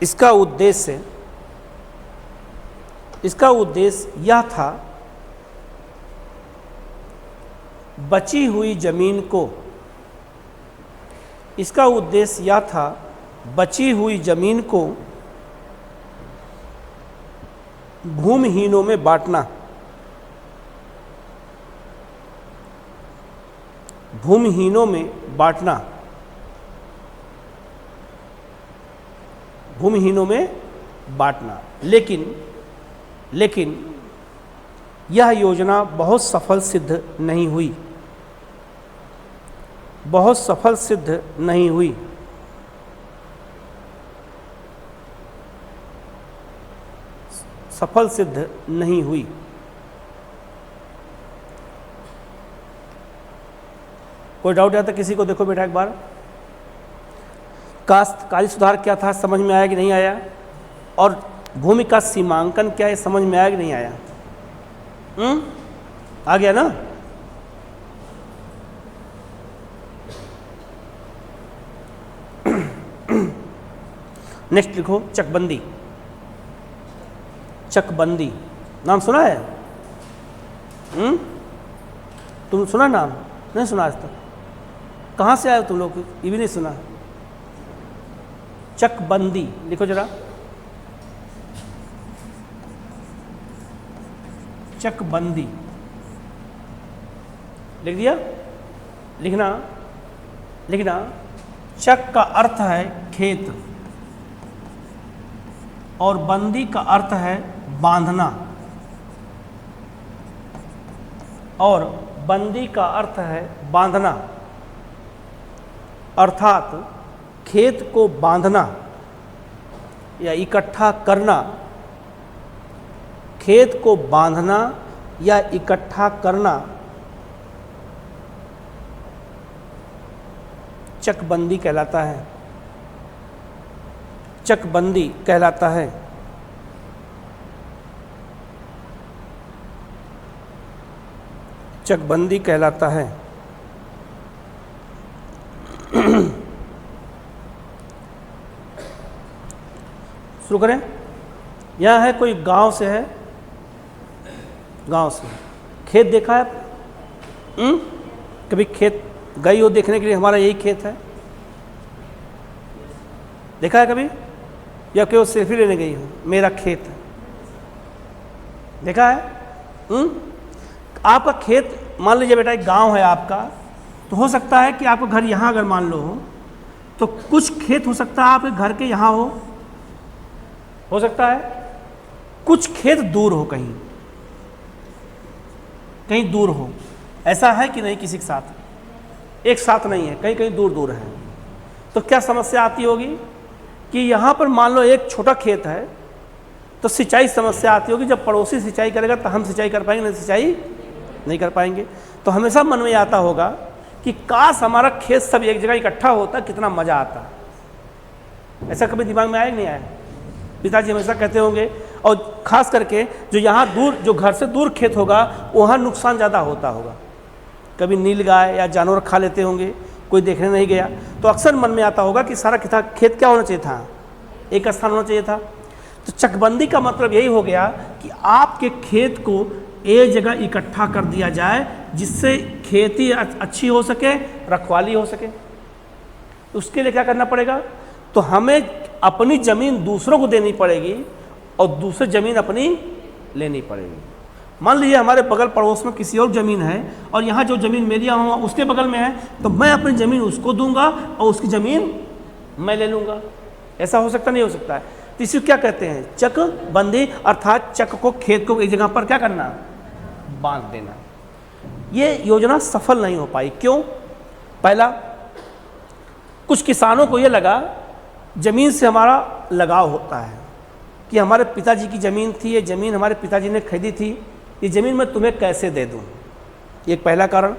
इसका उद्देश्य यह था बची हुई जमीन को, इसका उद्देश्य यह था बची हुई जमीन को भूमिहीनों में बांटना, भूमिहीनों में बांटना, भूमिहीनों में बांटना। लेकिन यह योजना बहुत सफल सिद्ध नहीं हुई, बहुत सफल सिद्ध नहीं हुई। सफल सिद्ध नहीं हुई। कोई डाउट आता किसी को? देखो बेटा एक बार, काश्तकारी सुधार क्या था समझ में आया कि नहीं आया, और भूमि का सीमांकन क्या है समझ में आया कि नहीं आया? आ गया ना? नेक्स्ट लिखो चकबंदी। चकबंदी नाम सुना है? तुम सुना नाम? नहीं सुना आज तक? कहाँ से आए हो तुम लोग? ये भी नहीं सुना? चकबंदी लिखो जरा। चकबंदी लिख दिया? लिखना लिखना। चक का अर्थ है खेत और बंदी का अर्थ है बांधना, और बंदी का अर्थ है बांधना, अर्थात खेत को बांधना या इकट्ठा करना। खेत को बांधना या इकट्ठा करना चकबंदी कहलाता है। चकबंदी कहलाता है। चकबंदी कहलाता है। शुरू करें। यहाँ है कोई गांव से है, गांव से खेत देखा है? कभी खेत गई हो देखने के लिए? हमारा यही खेत है, देखा है कभी? या केवल सेल्फी लेने गई हो मेरा खेत है? देखा है? आपका खेत मान लीजिए बेटा एक गांव है आपका, तो हो सकता है कि आपका घर यहाँ अगर मान लो हो, तो कुछ खेत हो सकता है आपके घर के यहाँ हो सकता है कुछ खेत दूर हो, कहीं कहीं दूर हो। ऐसा है कि नहीं किसी के साथ? एक साथ नहीं है, कहीं कहीं दूर दूर है। तो क्या समस्या आती होगी कि यहाँ पर मान लो एक छोटा खेत है, तो सिंचाई समस्या आती होगी। जब पड़ोसी सिंचाई करेगा तो हम सिंचाई कर पाएंगे, नहीं सिंचाई नहीं कर पाएंगे। तो हमेशा मन में आता होगा कि काश हमारा खेत सब एक जगह इकट्ठा होता, कितना मज़ा आता। ऐसा कभी दिमाग में आया कि नहीं आया? पिताजी हमेशा कहते होंगे, और ख़ास करके जो यहाँ दूर, जो घर से दूर खेत होगा, वहाँ नुकसान ज़्यादा होता होगा। कभी नील गाय या जानवर खा लेते होंगे, कोई देखने नहीं गया, तो अक्सर मन में आता होगा कि सारा खेत क्या होना चाहिए था? एक स्थान होना चाहिए था। तो चकबंदी का मतलब यही हो गया कि आपके खेत को एक जगह इकट्ठा कर दिया जाए, जिससे खेती अच्छी हो सके, रखवाली हो सके। उसके लिए क्या करना पड़ेगा? तो हमें अपनी ज़मीन दूसरों को देनी पड़ेगी और दूसरी ज़मीन अपनी लेनी पड़ेगी। मान लीजिए हमारे बगल पड़ोस में किसी और ज़मीन है, और यहाँ जो ज़मीन मेरी यहाँ उसके बगल में है, तो मैं अपनी ज़मीन उसको दूंगा और उसकी ज़मीन मैं ले लूँगा। ऐसा हो सकता नहीं हो सकता है? तो इसी क्या कहते हैं? चकबंदी, अर्थात चक को, खेत को एक जगह पर क्या करना? बांध देना। ये योजना सफल नहीं हो पाई। क्यों? पहला, कुछ किसानों को ये लगा, ज़मीन से हमारा लगाव होता है कि हमारे पिताजी की ज़मीन थी, ये ज़मीन हमारे पिताजी ने खरीदी थी, ये ज़मीन मैं तुम्हें कैसे दे दूँ? ये एक पहला कारण।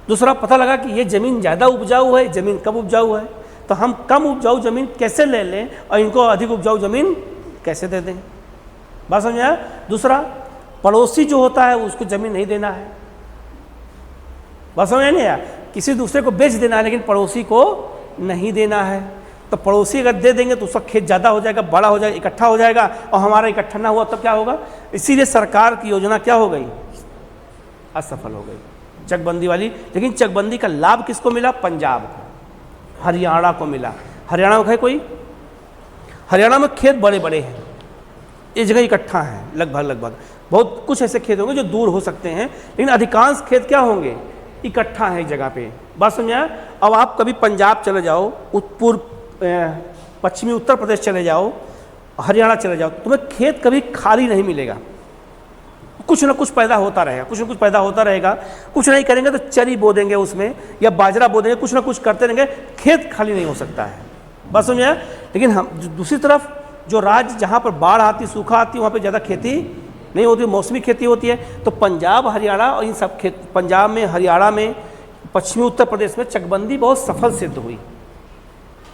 दूसरा, पता लगा कि ये ज़मीन ज़्यादा उपजाऊ है, ज़मीन कम उपजाऊ है, तो हम कम उपजाऊ ज़मीन कैसे ले लें और इनको अधिक उपजाऊ ज़मीन कैसे दे दें? बात समझ आया? दूसरा, पड़ोसी जो होता है उसको ज़मीन नहीं देना है। बात समझ नहीं आया? किसी दूसरे को बेच देना है, लेकिन पड़ोसी को नहीं देना है। तो पड़ोसी अगर दे देंगे तो उसका खेत ज़्यादा हो जाएगा, बड़ा हो जाएगा, इकट्ठा हो जाएगा, और हमारा इकट्ठा ना हुआ तब क्या होगा? इसीलिए सरकार की योजना क्या हो गई? असफल हो गई, चकबंदी वाली। लेकिन चकबंदी का लाभ किसको मिला? पंजाब को, हरियाणा को मिला। हरियाणा में है कोई? हरियाणा में खेत बड़े बड़े हैं, इस जगह इकट्ठा हैं, लगभग बहुत कुछ ऐसे खेत होंगे जो दूर हो सकते हैं, लेकिन अधिकांश खेत क्या होंगे? इकट्ठा है एक जगह पे। बात समझा? अब आप कभी पंजाब चले जाओ, पश्चिमी उत्तर प्रदेश चले जाओ, हरियाणा चले जाओ, तुम्हें खेत कभी खाली नहीं मिलेगा। कुछ ना कुछ पैदा होता रहेगा, कुछ ना कुछ पैदा होता रहेगा। कुछ नहीं करेंगे तो चरी बो देंगे उसमें, या बाजरा बो देंगे, कुछ ना कुछ करते रहेंगे, खेत खाली नहीं हो सकता है। बात समझा? लेकिन हम दूसरी तरफ जो राज्य जहाँ पर बाढ़ आती, सूखा आती, वहाँ पर ज़्यादा खेती नहीं होती, मौसमी खेती होती है। तो पंजाब, हरियाणा और इन सब पंजाब में, हरियाणा में पश्चिमी उत्तर प्रदेश में चकबंदी बहुत सफल सिद्ध हुई।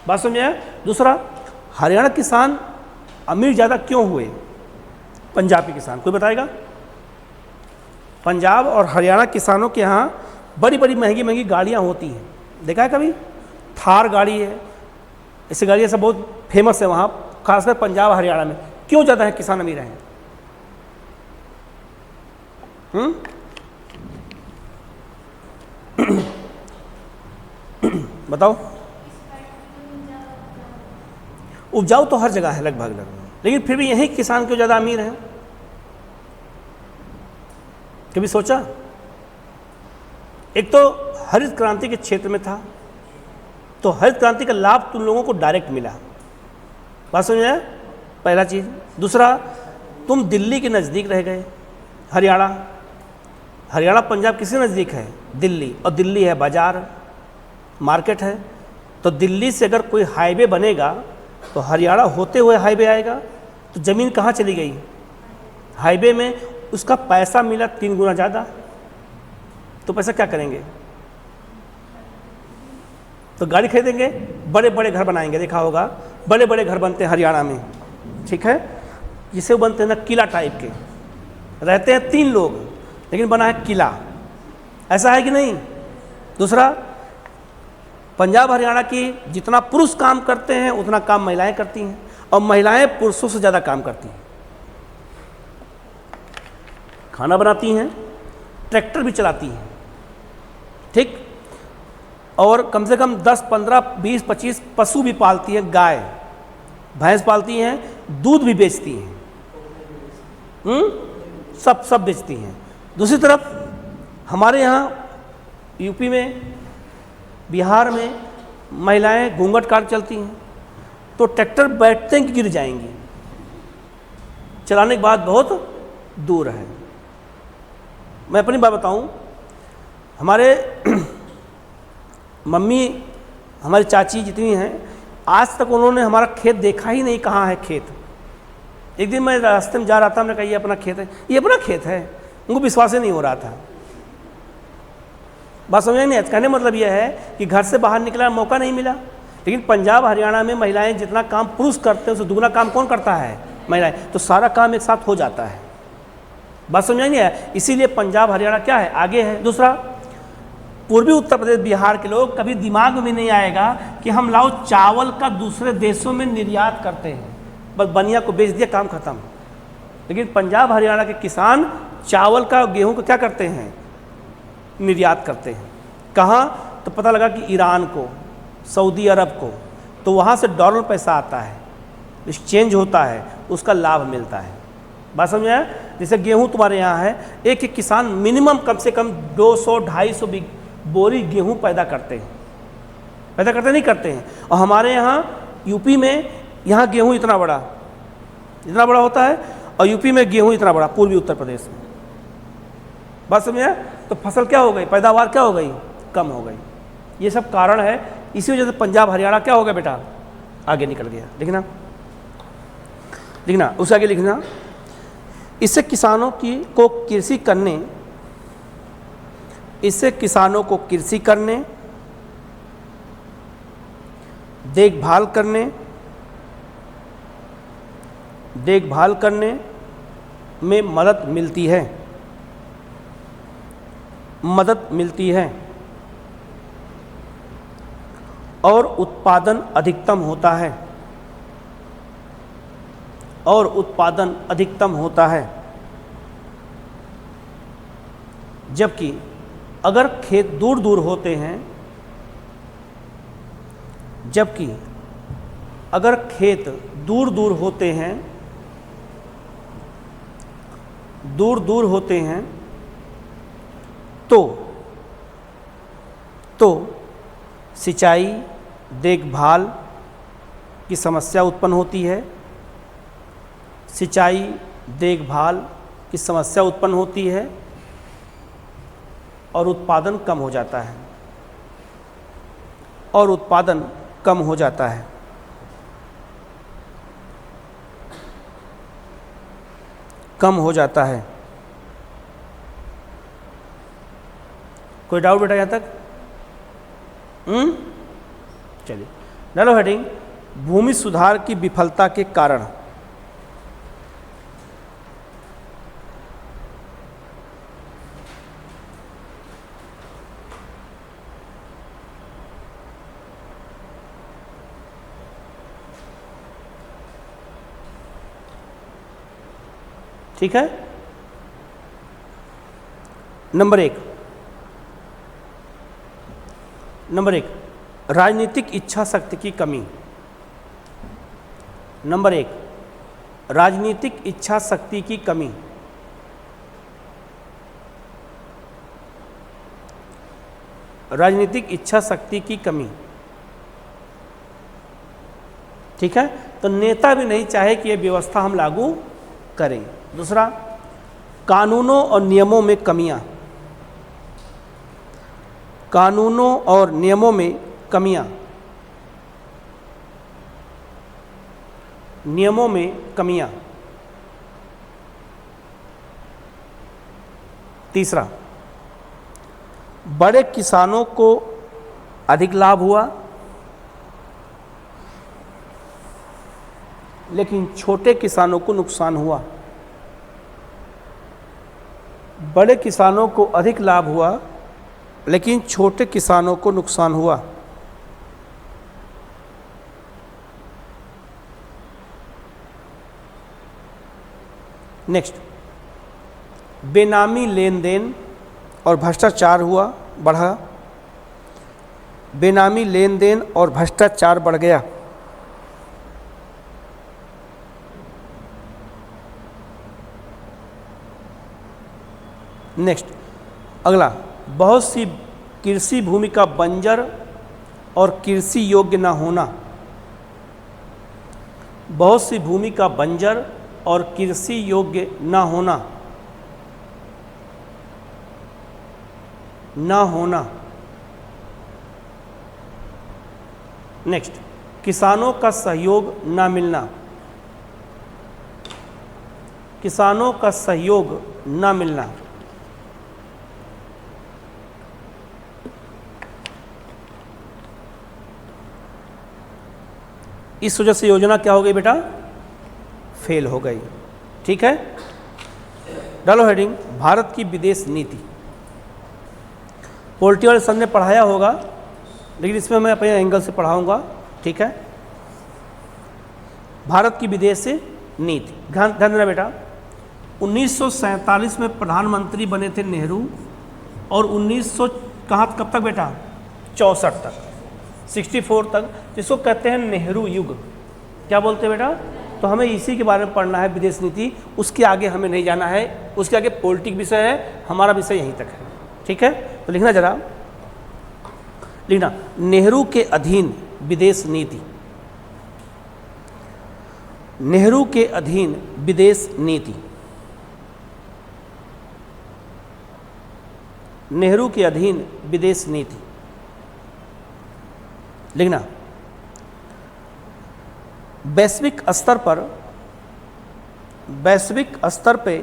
बात समझ आया। दूसरा, हरियाणा किसान अमीर ज़्यादा क्यों हुए पंजाब के किसान, कोई बताएगा? पंजाब और हरियाणा किसानों के यहाँ बड़ी बड़ी महंगी महंगी गाड़ियाँ होती हैं, देखा है कभी? थार गाड़ी है, ऐसी गाड़ियाँ सब बहुत फेमस है वहाँ, खासकर पंजाब हरियाणा में। क्यों ज़्यादा है किसान अमीर हैं? बताओ। उपजाऊ तो हर जगह है लगभग, लेकिन फिर भी यही किसान क्यों ज़्यादा अमीर हैं? कभी सोचा? एक तो हरित क्रांति के क्षेत्र में था, तो हरित क्रांति का लाभ तुम लोगों को डायरेक्ट मिला, बात समझ आया? पहला चीज़। दूसरा, तुम दिल्ली के नज़दीक रह गए। हरियाणा पंजाब किसके नज़दीक है? दिल्ली, और दिल्ली है बाजार, मार्केट है। तो दिल्ली से अगर कोई हाईवे बनेगा तो हरियाणा होते हुए हाईवे आएगा, तो ज़मीन कहाँ चली गई? हाईवे में। उसका पैसा मिला 3 गुना ज़्यादा, तो पैसा क्या करेंगे? तो गाड़ी खरीदेंगे, बड़े बड़े घर बनाएंगे, देखा होगा बड़े बड़े घर बनते हैं हरियाणा में, ठीक है, जिसे बनते हैं ना किला टाइप के, रहते हैं 3 लोग लेकिन बना है किला, ऐसा है कि नहीं? दूसरा, पंजाब हरियाणा की जितना पुरुष काम करते हैं उतना काम महिलाएं करती हैं, और महिलाएं पुरुषों से ज़्यादा काम करती हैं। खाना बनाती हैं, ट्रैक्टर भी चलाती हैं, ठीक, और कम से कम 10, 15, 20, 25 पशु भी पालती हैं, गाय भैंस पालती हैं, दूध भी बेचती हैं, सब बेचती हैं। दूसरी तरफ हमारे यहाँ यूपी में, बिहार में महिलाएं घूंघट काट चलती हैं, तो ट्रैक्टर बैठते हैं कि गिर जाएंगी, चलाने के बाद बहुत दूर है। मैं अपनी बात बताऊं, हमारे मम्मी, हमारी चाची जितनी हैं, आज तक उन्होंने हमारा खेत देखा ही नहीं, कहाँ है खेत। एक दिन मैं रास्ते में जा रहा था, मैंने कहा ये अपना खेत है, ये अपना खेत है, उनको विश्वास ही नहीं हो रहा था। बात समझ नहीं? कहने मतलब यह है कि घर से बाहर निकला मौका नहीं मिला। लेकिन पंजाब हरियाणा में महिलाएं जितना काम पुरुष करते हैं उससे दुगना काम कौन करता है? महिलाएं। तो सारा काम एक साथ हो जाता है। बात समझ नहीं है? इसीलिए पंजाब हरियाणा क्या है? आगे है। दूसरा, पूर्वी उत्तर प्रदेश बिहार के लोग कभी दिमाग में नहीं आएगा कि हम लाओ चावल का दूसरे देशों में निर्यात करते हैं, बस बनिया को बेच दिया, काम खत्म। लेकिन पंजाब हरियाणा के किसान चावल का, गेहूं का क्या करते हैं? निर्यात करते हैं। कहाँ? तो पता लगा कि ईरान को, सऊदी अरब को, तो वहाँ से डॉलर पैसा आता है, एक्सचेंज होता है, उसका लाभ मिलता है। बात समझ आया? जैसे गेहूं तुम्हारे यहाँ है, एक एक किसान मिनिमम कम से कम 200-250 बोरी गेहूं पैदा करते हैं। पैदा करते नहीं करते हैं? और हमारे यहाँ यूपी में, यहाँ गेहूं इतना बड़ा होता है, और यूपी में गेहूं इतना बड़ा, पूर्वी उत्तर प्रदेश में। बात समझ आया? तो फसल क्या हो गई? पैदावार क्या हो गई? कम हो गई। ये सब कारण है। इसी वजह से पंजाब हरियाणा क्या हो गया बेटा? आगे निकल गया। लिखना उससे आगे लिखना। इससे किसानों को कृषि करने, देखभाल करने में मदद मिलती है और उत्पादन अधिकतम होता है। जबकि अगर खेत दूर दूर होते हैं, तो सिंचाई देखभाल की समस्या उत्पन्न होती है और उत्पादन कम हो जाता है। कोई डाउट बेटा यहाँ तक? चलिए, डालो हेडिंग भूमि सुधार की विफलता के कारण। ठीक है। नंबर एक, राजनीतिक इच्छा शक्ति की कमी। नंबर एक, राजनीतिक इच्छा शक्ति की कमी। राजनीतिक इच्छा शक्ति की कमी। ठीक है, तो नेता भी नहीं चाहे कि ये व्यवस्था हम लागू करें। दूसरा, कानूनों और नियमों में कमियां। कानूनों और नियमों में कमियां। नियमों में कमियां। तीसरा, बड़े किसानों को अधिक लाभ हुआ लेकिन छोटे किसानों को नुकसान हुआ। बड़े किसानों को अधिक लाभ हुआ लेकिन छोटे किसानों को नुकसान हुआ। नेक्स्ट, बेनामी लेन देन और भ्रष्टाचार हुआ, बढ़ा। बेनामी लेन देन और भ्रष्टाचार बढ़ गया। नेक्स्ट, अगला, बहुत सी कृषि भूमि का बंजर और कृषि योग्य न होना। बहुत सी भूमि का बंजर और कृषि योग्य न होना। न होना। नेक्स्ट, किसानों का सहयोग न मिलना। किसानों का सहयोग न मिलना। इस वजह से योजना क्या हो गई बेटा? फेल हो गई। ठीक है, डालो हेडिंग भारत की विदेश नीति। पॉलिटी वाले सर ने पढ़ाया होगा लेकिन इसमें मैं अपने एंगल से पढ़ाऊंगा। ठीक है, भारत की विदेश नीति, ध्यान देना बेटा। 1947 में प्रधानमंत्री बने थे नेहरू और 1900 कहाँ कब तक बेटा? 64 तक, 64 तक, जिसको कहते हैं नेहरू युग। क्या बोलते हैं बेटा? तो हमें इसी के बारे में पढ़ना है, विदेश नीति। उसके आगे हमें नहीं जाना है, उसके आगे पॉलिटिक विषय है, हमारा विषय यहीं तक है। ठीक है, तो लिखना जरा, लिखना नेहरू के अधीन विदेश नीति। नेहरू के अधीन विदेश नीति। नेहरू के अधीन विदेश नीति लिखना। वैश्विक स्तर पर, वैश्विक स्तर पे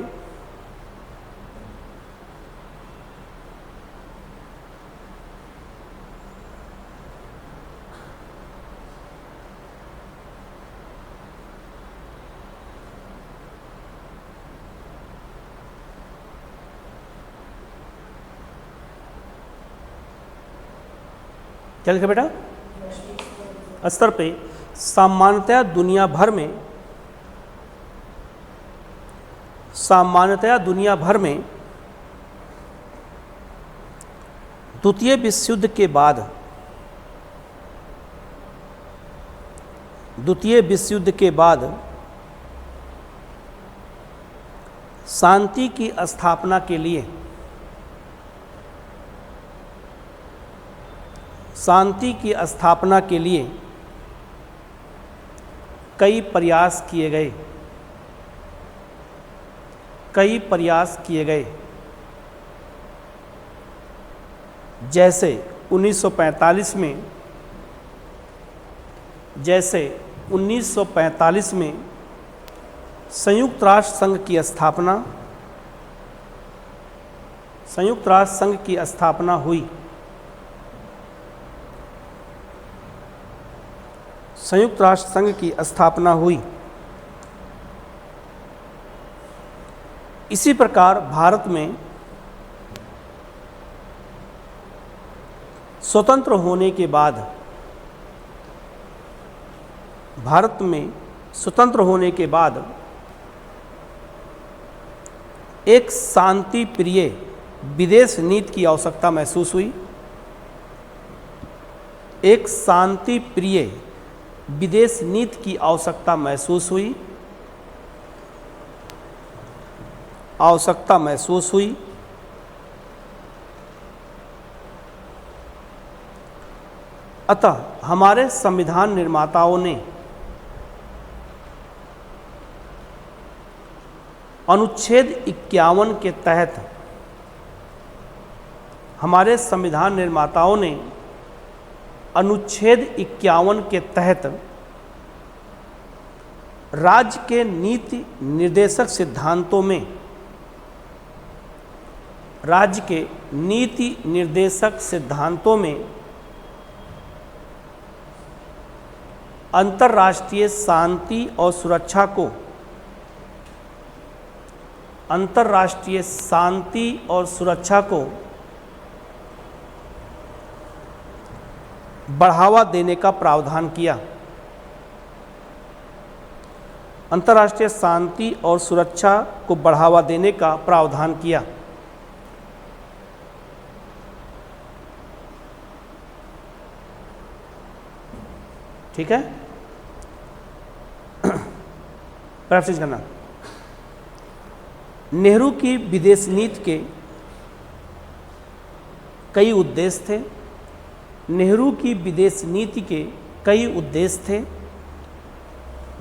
क्या लिखा बेटा? स्तर पे सामान्यतया दुनिया भर में, सामान्यतया दुनिया भर में द्वितीय विश्व युद्ध के बाद, द्वितीय विश्व युद्ध के बाद शांति की स्थापना के लिए, शांति की स्थापना के लिए कई प्रयास किए गए, कई प्रयास किए गए। जैसे 1945 में, जैसे 1945 में संयुक्त राष्ट्र संघ की स्थापना, संयुक्त राष्ट्र संघ की स्थापना हुई। संयुक्त राष्ट्र संघ की स्थापना हुई। इसी प्रकार भारत में स्वतंत्र होने के बाद एक शांति प्रिय विदेश नीति की आवश्यकता महसूस हुई। एक शांति प्रिय विदेश नीति की आवश्यकता महसूस हुई। अतः हमारे संविधान निर्माताओं ने अनुच्छेद 51 के तहत राज्य के नीति निर्देशक सिद्धांतों में अंतर्राष्ट्रीय शांति और सुरक्षा को बढ़ावा देने का प्रावधान किया। अंतर्राष्ट्रीय शांति और सुरक्षा को बढ़ावा देने का प्रावधान किया। ठीक है, प्रैक्टिस करना। नेहरू की विदेश नीति के कई उद्देश्य थे।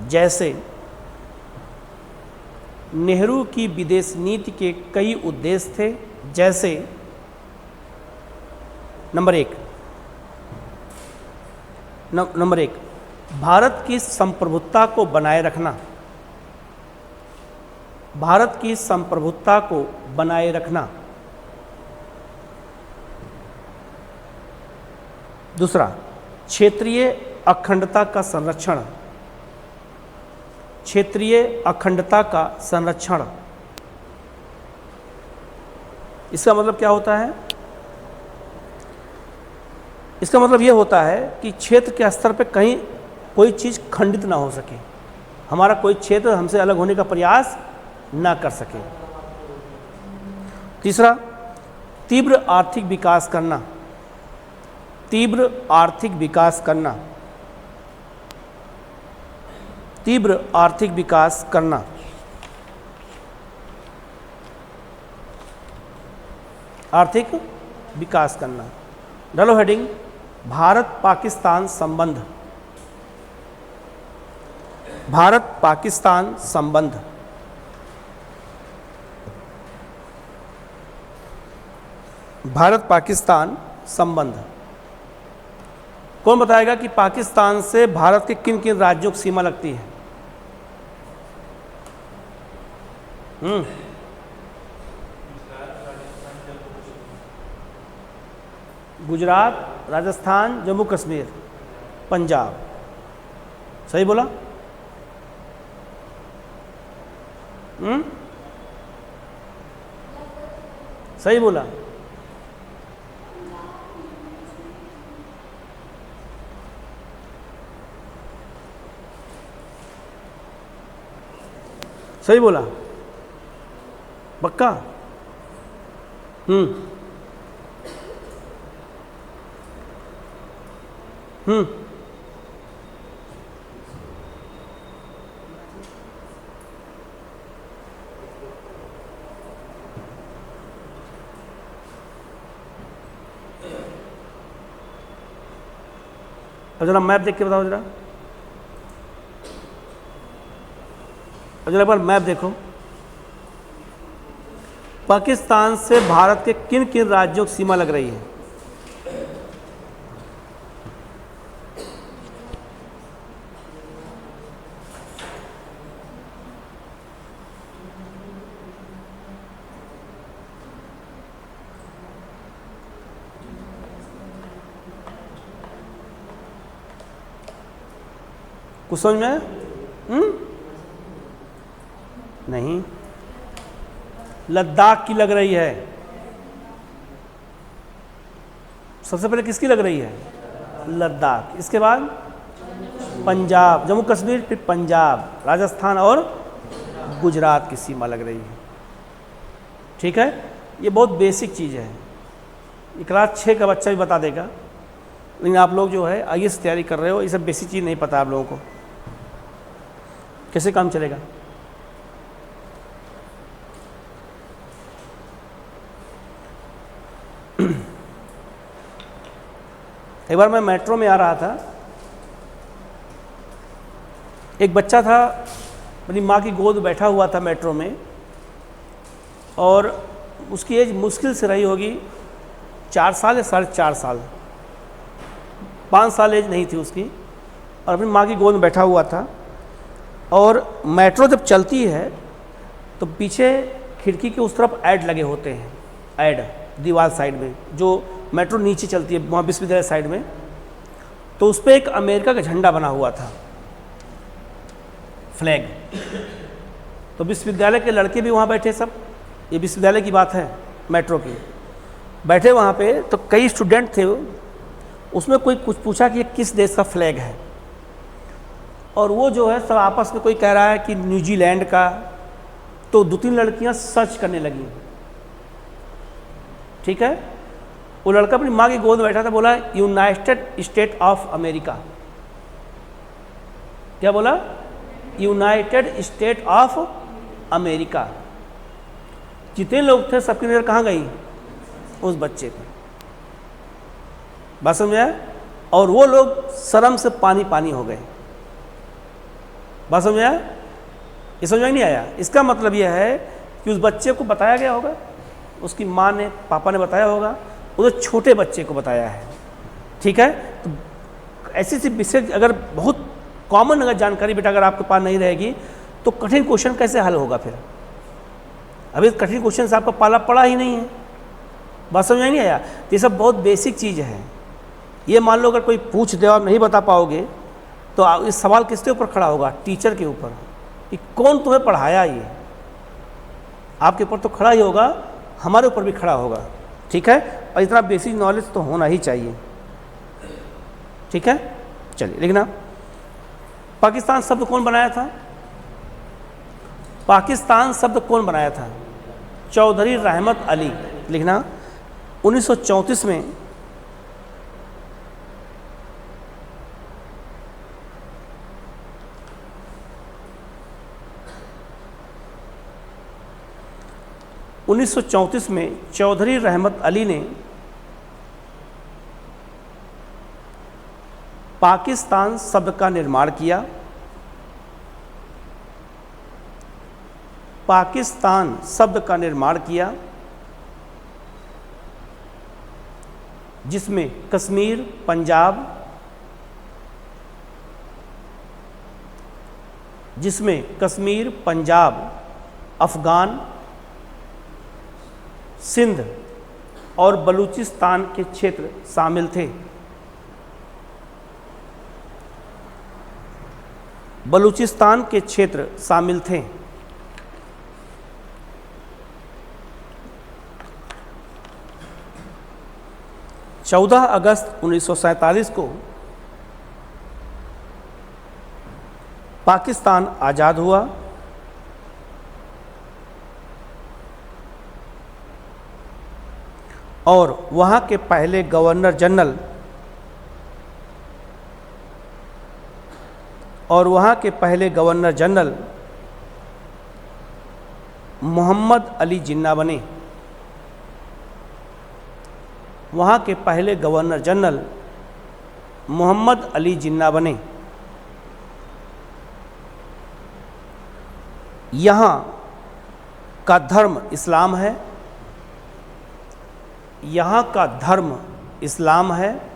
जैसे नंबर एक, भारत की संप्रभुता को बनाए रखना। दूसरा, क्षेत्रीय अखंडता का संरक्षण। इसका मतलब क्या होता है? इसका मतलब यह होता है कि क्षेत्र के स्तर पर कहीं कोई चीज़ खंडित ना हो सके, हमारा कोई क्षेत्र हमसे अलग होने का प्रयास ना कर सके। तीसरा, तीव्र आर्थिक विकास करना। डालो हेडिंग, भारत पाकिस्तान संबंध। भारत पाकिस्तान संबंध। कौन बताएगा कि पाकिस्तान से भारत के किन किन राज्यों की सीमा लगती है? गुजरात, राजस्थान, जम्मू कश्मीर, पंजाब। सही बोला? सही बोला? सही बोला? पक्का? अब जरा मैप देख के बताओ जरा। अब जरा एक बार मैप देखो, पाकिस्तान से भारत के किन किन राज्यों की सीमा लग रही है? कुछ समझ में आया? नहीं, लद्दाख की लग रही है। सबसे पहले किसकी लग रही है? लद्दाख। इसके बाद पंजाब, जम्मू कश्मीर, फिर पंजाब, राजस्थान और गुजरात की सीमा लग रही है। ठीक है, ये बहुत बेसिक चीज़ है, ये क्लास 6 का बच्चा भी बता देगा। लेकिन आप लोग जो है आईएएस तैयारी कर रहे हो, ये सब बेसिक चीज़ नहीं पता आप लोगों को, कैसे काम चलेगा। एक बार मैं मेट्रो में आ रहा था, एक बच्चा था अपनी माँ की गोद बैठा हुआ था मेट्रो में, और उसकी एज मुश्किल से रही होगी 4 साल या 4.5 साल, 5 साल एज नहीं थी उसकी, और अपनी माँ की गोद में बैठा हुआ था। और मेट्रो जब चलती है तो पीछे खिड़की के उस तरफ ऐड लगे होते हैं, ऐड दीवार साइड में, जो मेट्रो नीचे चलती है वहाँ विश्वविद्यालय साइड में, तो उस पर एक अमेरिका का झंडा बना हुआ था, फ्लैग। तो विश्वविद्यालय के लड़के भी वहाँ बैठे सब, ये विश्वविद्यालय की बात है, मेट्रो की, बैठे वहाँ पे। तो कई स्टूडेंट थे, उसमें कोई कुछ पूछा कि ये किस देश का फ्लैग है, और वो जो है सब आपस में कोई कह रहा है कि न्यूजीलैंड का। तो 2-3 लड़कियाँ सर्च करने लगी। ठीक है, वो लड़का अपनी माँ की गोद में बैठा था, बोला यूनाइटेड स्टेट ऑफ अमेरिका। क्या बोला? United state of America. जितने लोग थे सबकी नज़र कहाँ गई? उस बच्चे पर। बात समझ में आया? और वो लोग शर्म से पानी पानी हो गए। बात समझ में आया? ये समझ में नहीं आया? इसका मतलब यह है कि उस बच्चे को बताया गया होगा, उसकी माँ ने, पापा ने बताया होगा, उस छोटे बच्चे को बताया है। ठीक है, तो ऐसी सी विषय अगर बहुत कॉमन अगर जानकारी बेटा अगर आपके पास नहीं रहेगी तो कठिन क्वेश्चन कैसे हल होगा फिर? अभी कठिन क्वेश्चन से आपका पाला पड़ा ही नहीं है। बात समझ में नहीं आया? ये सब बहुत बेसिक चीज़ है। ये मान लो अगर कोई पूछ दे और नहीं बता पाओगे तो इस सवाल किसके ऊपर खड़ा होगा? टीचर के ऊपर, कि कौन तुम्हें पढ़ाया। ये आपके ऊपर तो खड़ा ही होगा, हमारे ऊपर भी खड़ा होगा। ठीक है, और इतना बेसिक नॉलेज तो होना ही चाहिए। ठीक है, चलिए लिखना। पाकिस्तान शब्द कौन बनाया था? पाकिस्तान शब्द कौन बनाया था? चौधरी रहमत अली। लिखना। 1934 में चौधरी रहमत अली ने पाकिस्तान शब्द का निर्माण किया। पाकिस्तान शब्द का निर्माण किया जिसमें कश्मीर, पंजाब, अफ़गान, सिंध और बलूचिस्तान के क्षेत्र शामिल थे। बलूचिस्तान के क्षेत्र शामिल थे। चौदह अगस्त 1947 को पाकिस्तान आज़ाद हुआ। और वहाँ के पहले गवर्नर जनरल मोहम्मद अली जिन्ना बने। वहाँ के पहले गवर्नर जनरल मोहम्मद अली जिन्ना बने। यहाँ का धर्म इस्लाम है। यहाँ का धर्म इस्लाम है।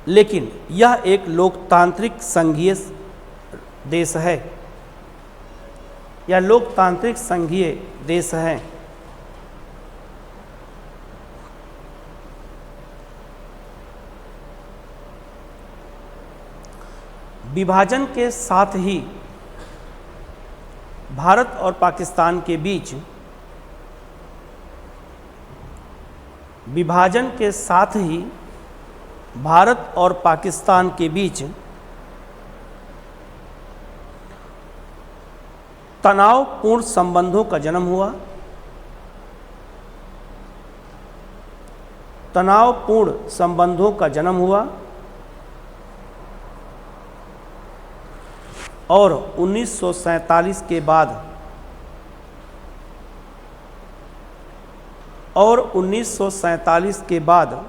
लेकिन यह एक लोकतांत्रिक संघीय देश है। यह लोकतांत्रिक संघीय देश है। विभाजन के साथ ही भारत और पाकिस्तान के बीच, विभाजन के साथ ही भारत और पाकिस्तान के बीच तनावपूर्ण संबंधों का जन्म हुआ। तनावपूर्ण संबंधों का जन्म हुआ और 1947 के बाद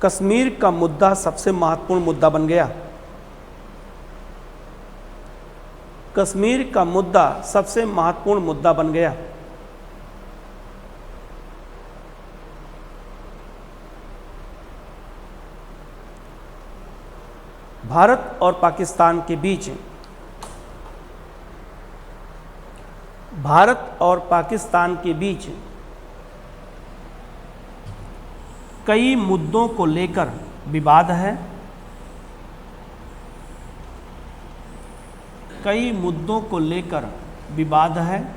कश्मीर का मुद्दा सबसे महत्वपूर्ण मुद्दा बन गया। कश्मीर का मुद्दा सबसे महत्वपूर्ण मुद्दा बन गया। भारत और पाकिस्तान के बीच, भारत और पाकिस्तान के बीच कई मुद्दों को लेकर विवाद है। कई मुद्दों को लेकर विवाद है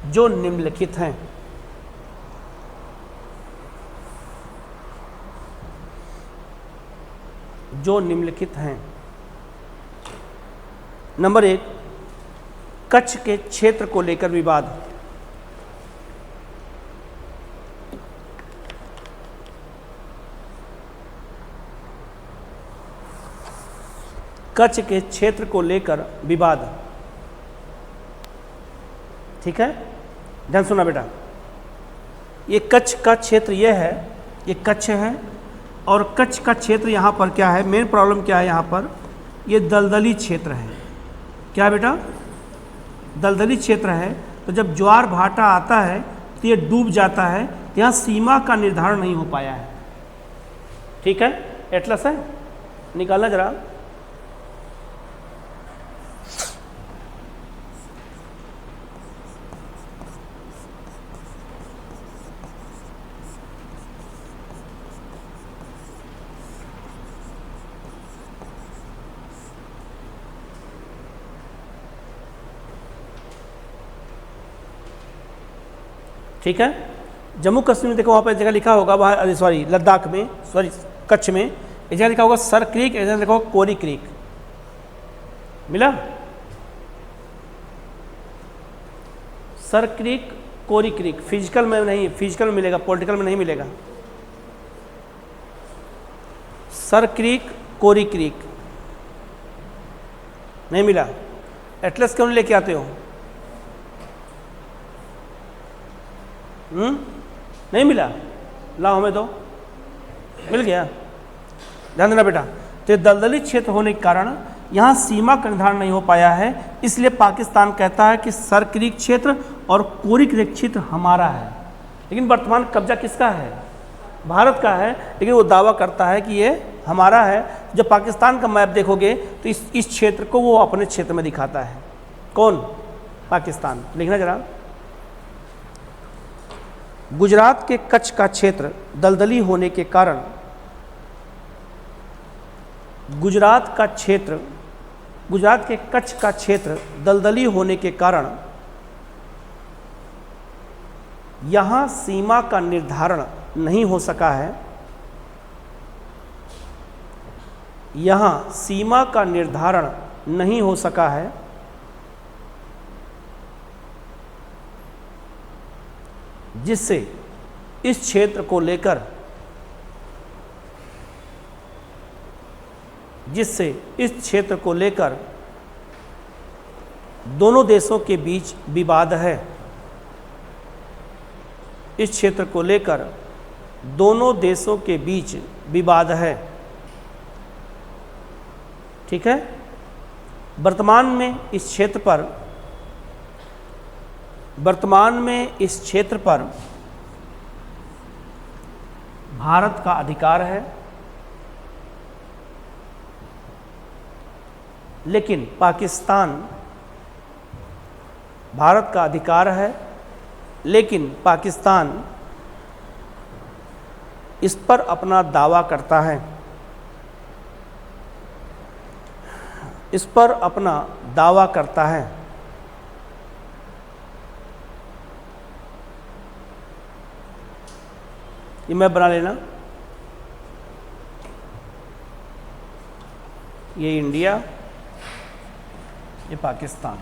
जो निम्नलिखित हैं। जो निम्नलिखित हैं। नंबर 1, कच्छ के क्षेत्र को लेकर विवाद। कच्छ के क्षेत्र को लेकर विवाद। ठीक है, ध्यान सुना बेटा। ये कच्छ का क्षेत्र ये है, ये कच्छ है और कच्छ का क्षेत्र यहाँ पर क्या है, मेन प्रॉब्लम क्या है यहाँ पर, ये दलदली क्षेत्र है। क्या बेटा, दलदली क्षेत्र है। तो जब ज्वार भाटा आता है तो ये डूब जाता है, तो यहाँ सीमा का निर्धारण नहीं हो पाया है। ठीक है, एटलस है, निकालना जरा। ठीक है, जम्मू कश्मीर में देखो वहाँ पर जगह लिखा होगा, वहाँ सॉरी लद्दाख में, सॉरी कच्छ में एक जगह लिखा होगा सर क्रीक, एक जगह लिखा होगा कोरी क्रीक। मिला? सर क्रीक, कोरी क्रीक। फिजिकल में नहीं, फिजिकल में मिलेगा, पॉलिटिकल में नहीं मिलेगा। सर क्रीक, कोरी क्रीक नहीं मिला। एटलस क्यों नहीं लेके आते हो? नहीं मिला, लाओ हमें दो। मिल गया? ध्यान देना बेटा। तो दलदली क्षेत्र होने के कारण यहाँ सीमा का निर्धारण नहीं हो पाया है, इसलिए पाकिस्तान कहता है कि सर क्रीक क्षेत्र और कोरी क्रीक क्षेत्र हमारा है। लेकिन वर्तमान कब्जा किसका है? भारत का है, लेकिन वो दावा करता है कि ये हमारा है। जब पाकिस्तान का मैप देखोगे तो इस क्षेत्र को वो अपने क्षेत्र में दिखाता है। कौन? पाकिस्तान। लिखना जरा। गुजरात के कच्छ का क्षेत्र दलदली होने के कारण, गुजरात के कच्छ का क्षेत्र दलदली होने के कारण यहाँ सीमा का निर्धारण नहीं हो सका है। यहाँ सीमा का निर्धारण नहीं हो सका है, जिससे इस क्षेत्र को लेकर दोनों देशों के बीच विवाद है। इस क्षेत्र को लेकर दोनों देशों के बीच विवाद है। ठीक है, वर्तमान में इस क्षेत्र पर भारत का अधिकार है, लेकिन भारत का अधिकार है, लेकिन पाकिस्तान इस पर अपना दावा करता है, इस पर अपना दावा करता है। ये मैं बना लेना, ये इंडिया, ये पाकिस्तान।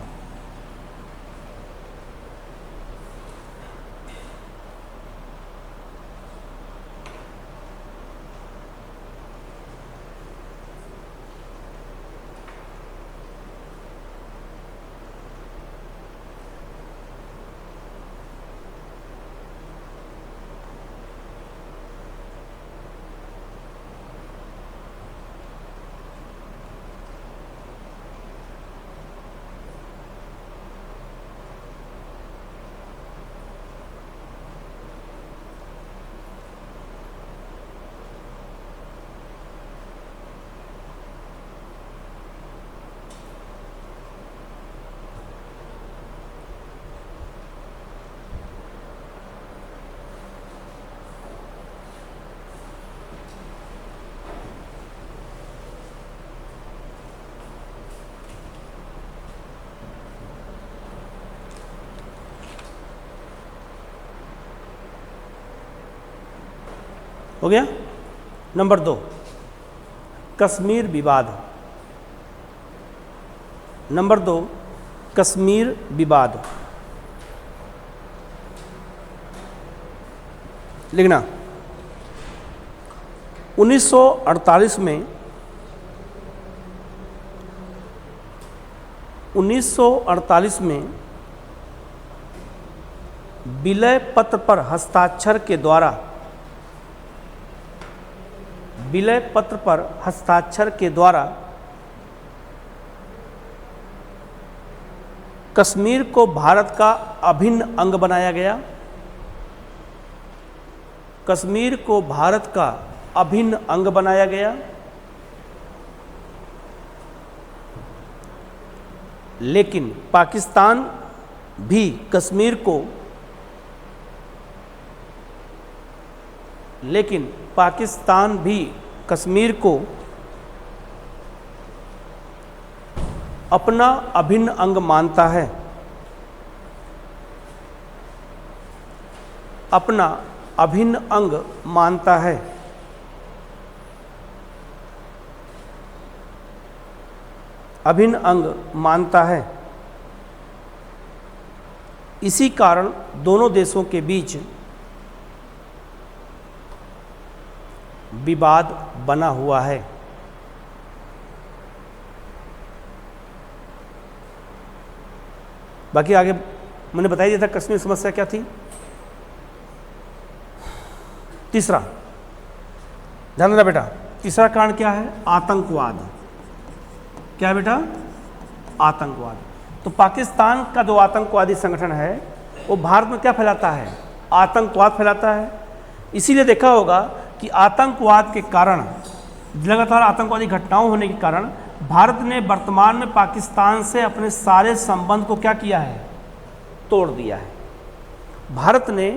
हो गया। नंबर 2, कश्मीर विवाद। नंबर 2, कश्मीर विवाद। लिखना, 1948 में 1948 में विलय पत्र पर हस्ताक्षर के द्वारा, विलय पत्र पर हस्ताक्षर के द्वारा कश्मीर को भारत का अभिन्न अंग बनाया गया। कश्मीर को भारत का अभिन्न अंग बनाया गया। लेकिन पाकिस्तान भी कश्मीर को अपना अभिन्न अंग मानता है, अपना अभिन्न अंग मानता है। अभिन्न अंग मानता है। इसी कारण दोनों देशों के बीच विवाद बना हुआ है। बाकी आगे मैंने बताया दिया था कश्मीर समस्या क्या थी। तीसरा, ध्यान देना बेटा, तीसरा कारण क्या है? आतंकवाद। क्या है बेटा? आतंकवाद। तो पाकिस्तान का जो आतंकवादी संगठन है वो भारत में क्या फैलाता है? आतंकवाद फैलाता है। इसीलिए देखा होगा कि आतंकवाद के कारण, लगातार आतंकवादी घटनाओं होने के कारण भारत ने वर्तमान में पाकिस्तान से अपने सारे संबंध को क्या किया है? तोड़ दिया है। भारत ने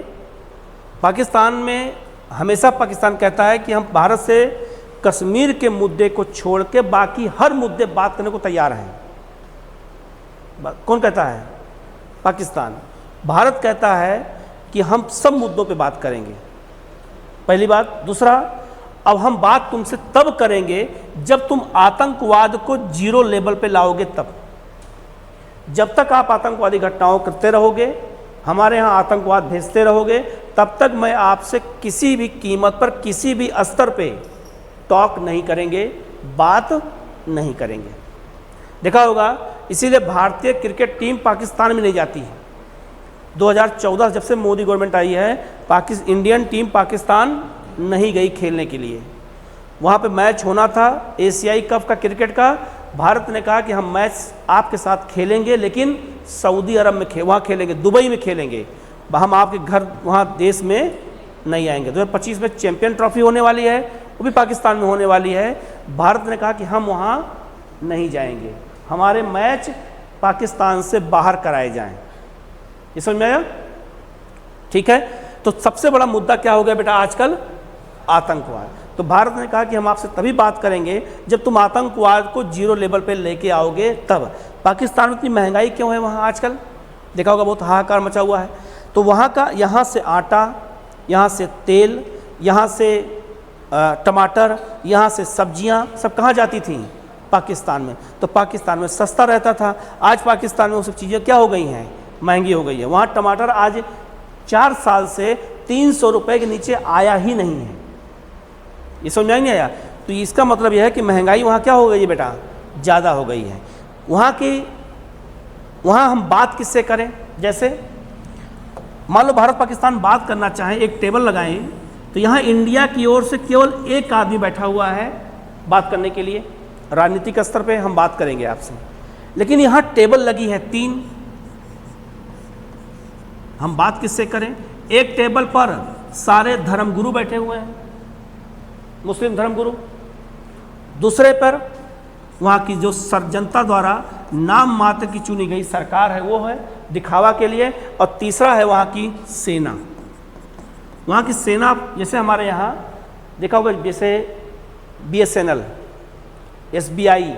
पाकिस्तान में, हमेशा पाकिस्तान कहता है कि हम भारत से कश्मीर के मुद्दे को छोड़ के बाकी हर मुद्दे बात करने को तैयार हैं। कौन कहता है? पाकिस्तान। भारत कहता है कि हम सब मुद्दों पे बात करेंगे, पहली बात। दूसरा, अब हम बात तुमसे तब करेंगे जब तुम आतंकवाद को जीरो लेवल पे लाओगे तब। जब तक आप आतंकवादी घटनाओं करते रहोगे, हमारे यहाँ आतंकवाद भेजते रहोगे, तब तक मैं आपसे किसी भी कीमत पर, किसी भी स्तर पे टॉक नहीं करेंगे, बात नहीं करेंगे। देखा होगा, इसीलिए भारतीय क्रिकेट टीम पाकिस्तान में नहीं जाती है। 2014 जब से मोदी गवर्नमेंट आई है, इंडियन टीम पाकिस्तान नहीं गई खेलने के लिए। वहाँ पे मैच होना था एशियाई कप का क्रिकेट का। भारत ने कहा कि हम मैच आपके साथ खेलेंगे, लेकिन सऊदी अरब में वहाँ खेलेंगे, दुबई में खेलेंगे, हम आपके घर वहाँ देश में नहीं आएंगे। 2025 में चैंपियन ट्रॉफी होने वाली है, वो भी पाकिस्तान में होने वाली है। भारत ने कहा कि हम वहाँ नहीं जाएंगे, हमारे मैच पाकिस्तान से बाहर कराए जाएं। ये समझ में आया? ठीक है। तो सबसे बड़ा मुद्दा क्या हो गया बेटा आजकल? आतंकवाद। तो भारत ने कहा कि हम आपसे तभी बात करेंगे जब तुम आतंकवाद को जीरो लेवल पे लेके आओगे तब। पाकिस्तान में इतनी महंगाई क्यों है वहाँ आजकल? देखा होगा, बहुत हाहाकार मचा हुआ है। तो वहाँ का, यहाँ से आटा, यहाँ से तेल, यहाँ से टमाटर, यहाँ से सब्जियाँ सब कहाँ जाती थीं? पाकिस्तान में। तो पाकिस्तान में सस्ता रहता था। आज पाकिस्तान में वो सब चीज़ें क्या हो गई हैं? महंगी हो गई है। वहाँ टमाटर आज 4 साल से 300 रुपये के नीचे आया ही नहीं है। ये समझ में नहीं आया? तो इसका मतलब यह है कि महंगाई वहाँ क्या हो गई है बेटा? ज़्यादा हो गई है। वहाँ हम बात किससे करें? जैसे मान लो भारत पाकिस्तान बात करना चाहें, एक टेबल लगाएं, तो यहाँ इंडिया की ओर से केवल एक आदमी बैठा हुआ है बात करने के लिए। राजनीतिक स्तर पे हम बात करेंगे आपसे, लेकिन यहाँ टेबल लगी है 3। हम बात किससे करें? एक टेबल पर सारे धर्मगुरु बैठे हुए हैं, मुस्लिम धर्मगुरु। दूसरे पर वहाँ की जो जनता द्वारा नाम मात्र की चुनी गई सरकार है वो है दिखावा के लिए। और तीसरा है वहाँ की सेना। वहाँ की सेना जैसे हमारे यहाँ देखा होगा, जैसे BSNL, SBI,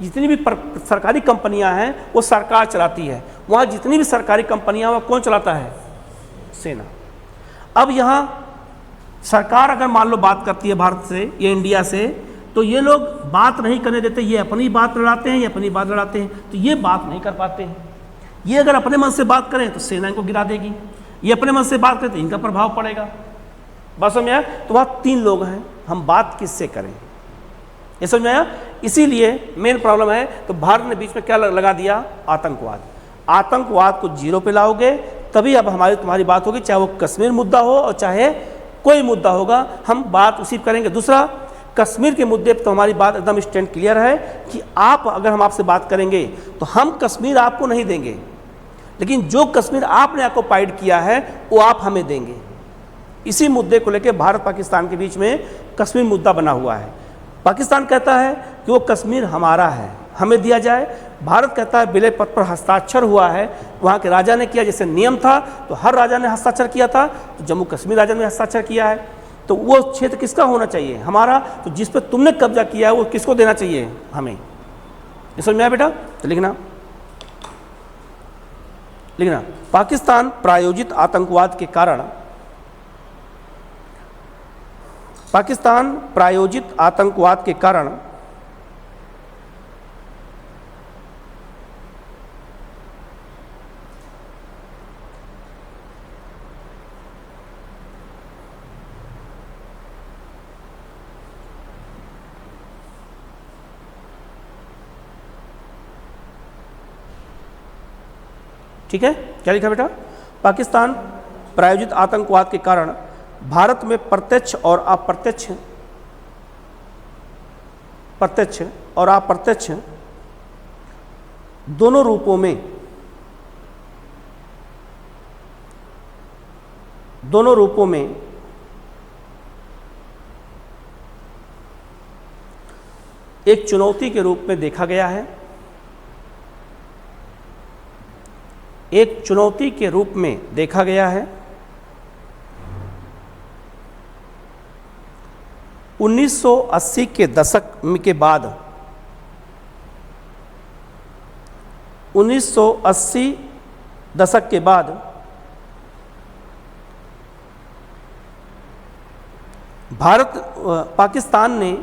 जितनी भी सरकारी कंपनियां हैं वो सरकार चलाती है। वहाँ जितनी भी सरकारी कंपनियां, वह कौन चलाता है? सेना। अब यहाँ सरकार अगर मान लो बात करती है भारत से या इंडिया से, तो ये लोग बात नहीं करने देते। ये अपनी बात लड़ाते हैं, ये अपनी बात लड़ाते हैं, तो ये बात नहीं कर पाते हैं। ये अगर अपने मन से बात करें तो सेना इनको गिरा देगी, ये अपने मन से बात करें तो इनका प्रभाव पड़ेगा। बात समझ में आया? तो वहाँ 3 लोग हैं, हम बात किससे करें? ये समझ में आया? इसीलिए मेन प्रॉब्लम है। तो भारत ने बीच में क्या लगा दिया? आतंकवाद। आतंकवाद को जीरो पे लाओगे तभी अब तुम्हारी बात होगी, चाहे वो कश्मीर मुद्दा हो और चाहे कोई मुद्दा होगा, हम बात उसी पर करेंगे। दूसरा, कश्मीर के मुद्दे पर तो हमारी बात एकदम स्टैंड क्लियर है कि आप, अगर हम आपसे बात करेंगे तो हम कश्मीर आपको नहीं देंगे, लेकिन जो कश्मीर आपने ऑक्युपाइड किया है वो आप हमें देंगे। इसी मुद्दे को लेकर भारत पाकिस्तान के बीच में कश्मीर मुद्दा बना हुआ है। पाकिस्तान कहता है कि वो कश्मीर हमारा है, हमें दिया जाए। भारत कहता है विलय पत्र पर हस्ताक्षर हुआ है, वहाँ के राजा ने किया, जैसे नियम था तो हर राजा ने हस्ताक्षर किया था, तो जम्मू कश्मीर राजा ने हस्ताक्षर किया है। तो वो क्षेत्र किसका होना चाहिए? हमारा। तो जिस पर तुमने कब्जा किया है वो किसको देना चाहिए? हमें। ये समझ में आया बेटा? तो लिखना पाकिस्तान प्रायोजित आतंकवाद के कारण, पाकिस्तान प्रायोजित आतंकवाद के कारण ठीक है, क्या लिखा बेटा? पाकिस्तान प्रायोजित आतंकवाद के कारण भारत में प्रत्यक्ष और अप्रत्यक्ष दोनों रूपों में एक चुनौती के रूप में देखा गया है। एक चुनौती के रूप में देखा गया है। 1980 के दशक के बाद 1980 दशक के बाद पाकिस्तान ने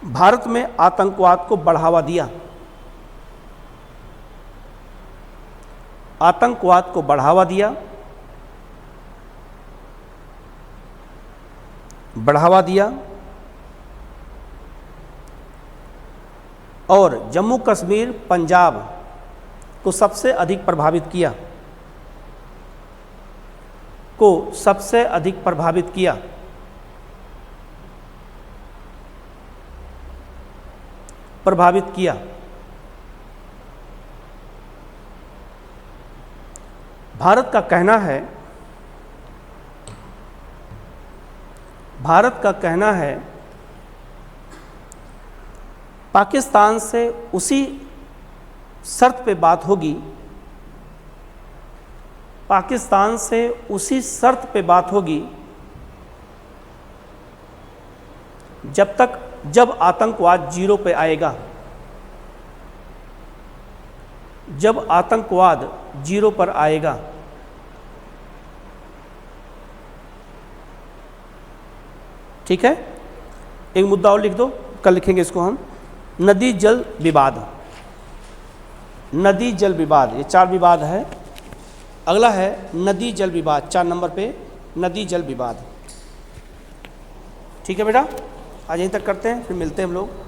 भारत में आतंकवाद को बढ़ावा दिया। आतंकवाद को बढ़ावा दिया और जम्मू कश्मीर, पंजाब को सबसे अधिक प्रभावित किया। भारत का कहना है पाकिस्तान से उसी शर्त पे बात होगी जब आतंकवाद जीरो पे आएगा, जब आतंकवाद जीरो पर आएगा, ठीक है। एक मुद्दा और लिख दो, कल लिखेंगे इसको हम। नदी जल विवाद, नदी जल विवाद, ये 4 विवाद है। अगला है नदी जल विवाद, 4 नंबर पे नदी जल विवाद। ठीक है बेटा, आज यहीं तक करते हैं, फिर मिलते हैं हम लोग।